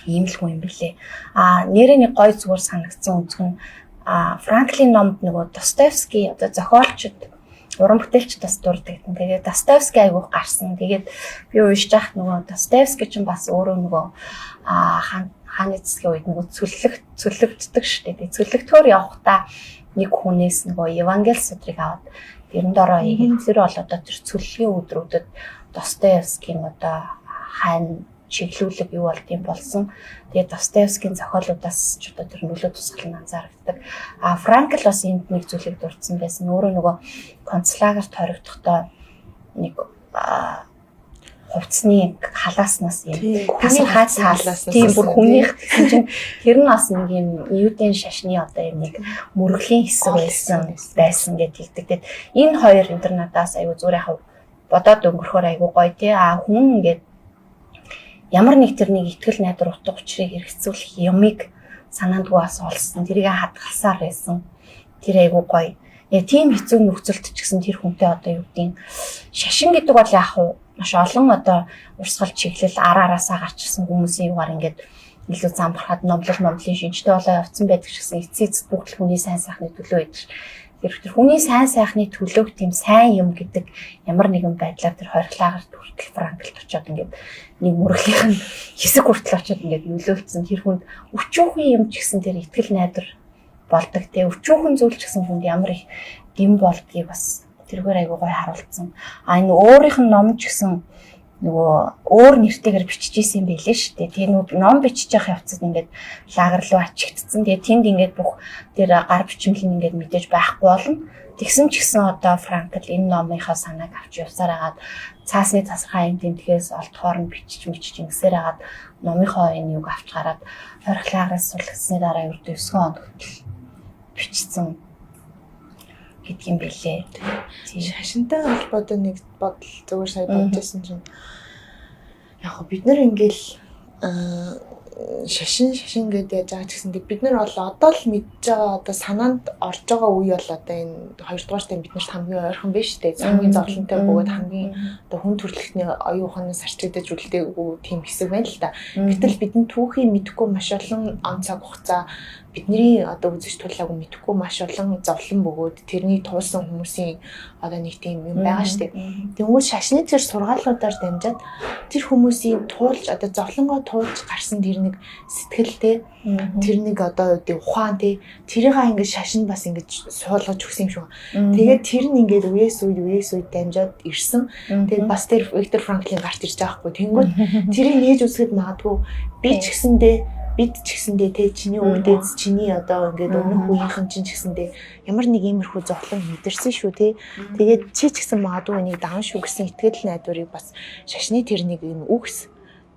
ийм л хүн юм билээ. Нэрээ нэг гой зүгээр санагдсан үзэх нь Франклийн номд нөгөө Достоевский одоо зохиолчд уран бүтээлч бас дурдаг. Тэгээд Достоевский айгуух гарсан. Тэгээд би уншиж байхад нөгөө Достоевский ч бас өөрөө нөгөө хааны цэцгийн үед нөгөө цөллөгддөг шүү дээ. Цөллөгтөөр явахдаа нэг хүнээс нөгөө Евангел судрыг аваад тэрэн дороо хийгээд тэр бол одоо тэр цөллөгийн өдрүүдэд Достоевскийн одоо хайн чиглүүлэг юу болд юм болсон. Тэгээд Достоевскийн зохиолуудаас ч одоо тэр нөлөө тусгал нь анзаардаг. Франкл бас энд нэг зүйлийг дурдсан байсан. Өөрөө нөгөө концлагерт хоригдохдоо нэг хувцсны халааснаас юм тасархай цаалаас тийм бүр хүнийх гэсэн чинь тэр нь бас нэг юм юудын шашны одоо юм нэг мөрөглийн хэсэг байсан гэдэг хэлдэг. Энэ хоёр интернетаас аюу зүгээр яг бодоод өнгөрөхөр аюу гоё тий. Хүн ингээд ямар нэг тэрнийг итгэл найдар утга учирыг хэрэгцүүлэх юмыг санаандгүй бас олсон. Тэрийг хадгалсаар байсан. Тэр аюу гоё. Тийм хэцүү нөхцөлд ч гэсэн тэр хүнтэй одоо юу гэдгийг шашин гэдэг бол яг маш олон одоо урсгал чиглэл араасаа гарчсан хүмүүсийн югаар ингээд илүү замбархад номлын шинжтэй болоо явцсан байдаг ч гэсэн эцсийн бүгд хүний сайн сайхны төлөө байдаг. Тэр хүний сайн сайхны төлөөг тийм сайн юм гэдэг ямар нэгэн байдлаар тэр хориглагаар хүртэл Франклд очиод ингээд нэг мөрөглийнх нь хэсэг хүртэл очиод ингээд нөлөөлсөн тэр хүнд өчүүхэн юм ч гэсэн тэр итгэл найдар болдог те өчүүхэн зүйл ч гэсэн хүнд ямар их гэм болдгийг бас тэргээр айгуу гой харуулсан. Энэ өөрийнх нь ном ч гэсэн нөгөө өөр нэртэйгээр бичиж исэн юм байлээ шүү дээ. Тэр ном бичиж явах явцад ингээд лагер руу ачигдсан. Тэгээ тэнд ингээд бүх тэр гар бичмэл нь ингээд мэдээж байхгүй болно. Тэгсэн ч гэсэн одоо Франкл энэ номынхаа санааг авч явсаар хагаад цаасны тасархай юм тентгээс олдохоор нь бичиж ингэсээр хагаад номынхоо энэ юг авч гараад хориглагаас сулгасны дараа ердөө 9 хоног бичсэн гэдэг юм бэлээ. Тийм шашинтай холбоотой нэг бодол зүгээр сая бодчихсон чинь яг бид нар ингээл шашин гэдээ яаж байгаа ч гэсэн бид нар бол одоо л мэдж байгаа одоо санаанд орж байгаа үе бол одоо энэ 2 дугаартай биднэрт хамгийн ойрхон биш үү? Хамгийн зовлонтой бөгөөд хамгийн одоо хүн төрөлхтний оюун ухаанаас арчигдаж үлдээгүй тийм хэсэг байна л да. Гэтэл бидний түүхийг мэдэхгүй маш олон он цаг хугацаа бидний одоо үзэж тулаагүй мэдэхгүй маш олон зовлон бөгөөд тэрний туулсан хүмүүсийн одоо нэг тийм юм байгаа шүү дээ. Тэнгүүд шашны тэр сургаалуудаар дамжаад тэр хүмүүсийн туулж одоо зовлонгоо туулж гарсан тэр нэг сэтгэлтэй тэр нэг одоо ухаан тэрийг ингээд шашин бас ингээд суулгаж өгсөн юм шиг. Тэгээд тэр нь ингээд үеэс үед дамжаад ирсэн. Тэгээд бас тэр Виктор Франклын гарт ирж байгаа хгүй. Тэнгүүд тэрийг нээж үзэхэд магадгүй бид ч гэсэндээ те чиний өвдөж чиний одоо ингээд өмнөх үеийнхэн чинь ч гэсэндээ ямар нэг иймэрхүү зовлон мэдэрсэн шүү те. Тэгээд чи ч гэсэн магадгүй энийг даан шүү гэсэн итгэл найдварыг бас шашны тэр нэг юм үгс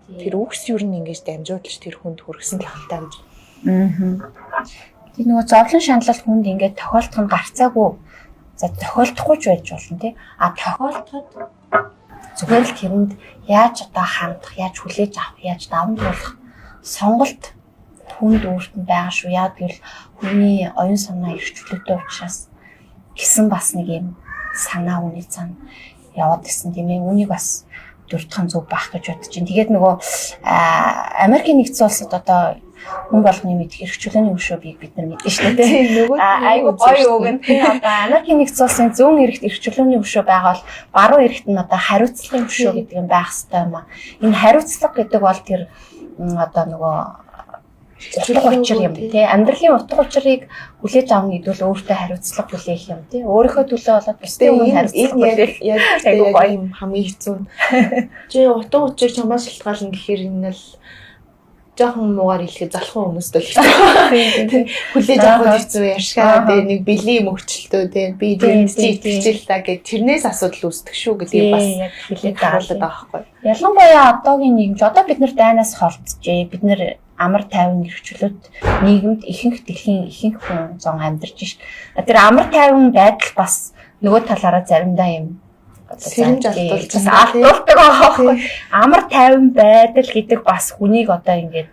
тэр үгс юу нэг ингэж дамжуулж тэр хүнд хүргэсэн талтай гэж. Тэр нөгөө зовлон шаналл хүнд ингээд тохиолдох нь гарцаагүй. За тохиолдохгүй ч байж болно те. Тохиолдоход зүгээр л тэрэнд яаж одоо хандах, яаж хүлээж авах, яаж даван туулах сонголт хүнд өөрт нь байгаа шүү. Яг гэвэл хүний оюун санаа эрхчлөлттэй учраас гисэн бас нэг юм санаа үний цаана яваад исэн тийм ээ. Үнийг бас дурдхан зөв байх гэж бодож байна. Тэгээд нөгөө Америкийн нэгдсэн улсад одоо хүн болгоны мэдих эрхчлөөний өшөөгийг бид нар мэднэ шүү дээ. Айгу гоё үг нь тийм одоо Америкийн нэгдсэн улсын зүүн эрэгт эрхчлөөний өшөө байгаа бол баруун эрэгт нь одоо хариуцлагын өшөө гэдэг юм байх хэрэгтэй юм аа. Энэ хариуцлага гэдэг бол тэр одоо нөгөө утга учир юм тий амьдралын утга учирыг хүлээж авах гэдэг бол өөртөө хариуцлага хүлээх юм тий өөрийнхөө төлөө болоод бусдын өмнө хариуцлага хүлээх яг хамгийн хэцүү нь чи утга учир чамаас шалтгаална гэхээр энэ л жоохон муугаар хэлэхэд залхуу хүмүүст бол хэцүү хүлээж авах хэцүү яшгаа тий нэг бэлгийн мөхчлөлтөө тий би итгэж та гэж тэрнээс асуудал үүсдэг шүү гэдэг бас хэлээд харуулдаг байгаа байхгүй. Ялангуяа одоогийн нийгэмд одоо бид нар дайнаас холдчихжээ. Бид нар амар тайван эрхчлөлт нийгэмд ихэнх дэлхийн ихэнх хүн зон амьдарч шít. Тэр амар тайван байдал бас нөгөө талаараа заримдаа юм сэрэмж алдуулж алдуулдаг байхгүй. Амар тайван байдал гэдэг бас хүнийг одоо ингээд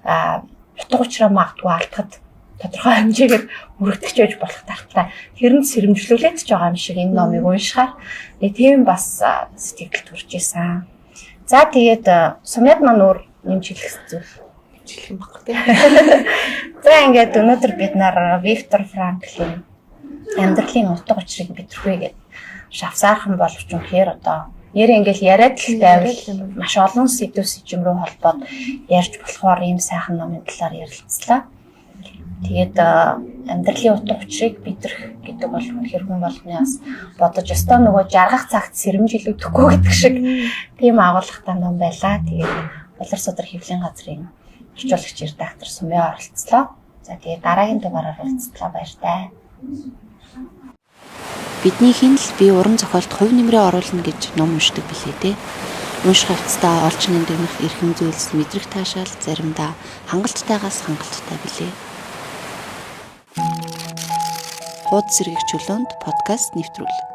утга учраа магадгүй алдахад тодорхой хэмжээгээр өргөдөгч байж болох талтай. Тэр нь сэрэмжлүүлээд ч байгаа юм шиг энэ номыг уншихаар тийм бас сэтгэл төрж исэн. За тэгээд сумяд маань өөр нэмж хэлэх зүйл юм баг тий. За ингээд өнөөдөр бид нар Виктор Франклын амьдралын утга учирыг бидрхвэгээд шавсаархан боловч үнэхээр одоо нэр ингээл яриад л байвал маш олон сэдв сэжим рүү холбоод ярьж болохоор ийм сайхан номын талаар ярилцлаа. Тэгээд амьдралын утга учирыг бидрэх гэдэг бол үнэхээр хүн болгоны бас бодож өстой нөгөө жаргах цагт сэрэмжилэгдэхгүй гэдэг шиг тийм агуулгатай ном байлаа. Тэгээд Улар судар хэвлэлийн газрын орчуулагч редактор Сумья оролцлоо. За тэгээд дараагийн дугаараар уулзтлаа баяртай. Биднийх нь л би уран зохиолт хувь нэмрээ оруулна гэж ном уншдаг билээ те. Унших явцдаа олж нэмдэгнэх эрхэм зүйлс мэдрэх таашаал заримдаа хангалттайгаас хангалттай билээ. Хуудас сэргийгчүүлэнд подкаст нэвтрүүлэг.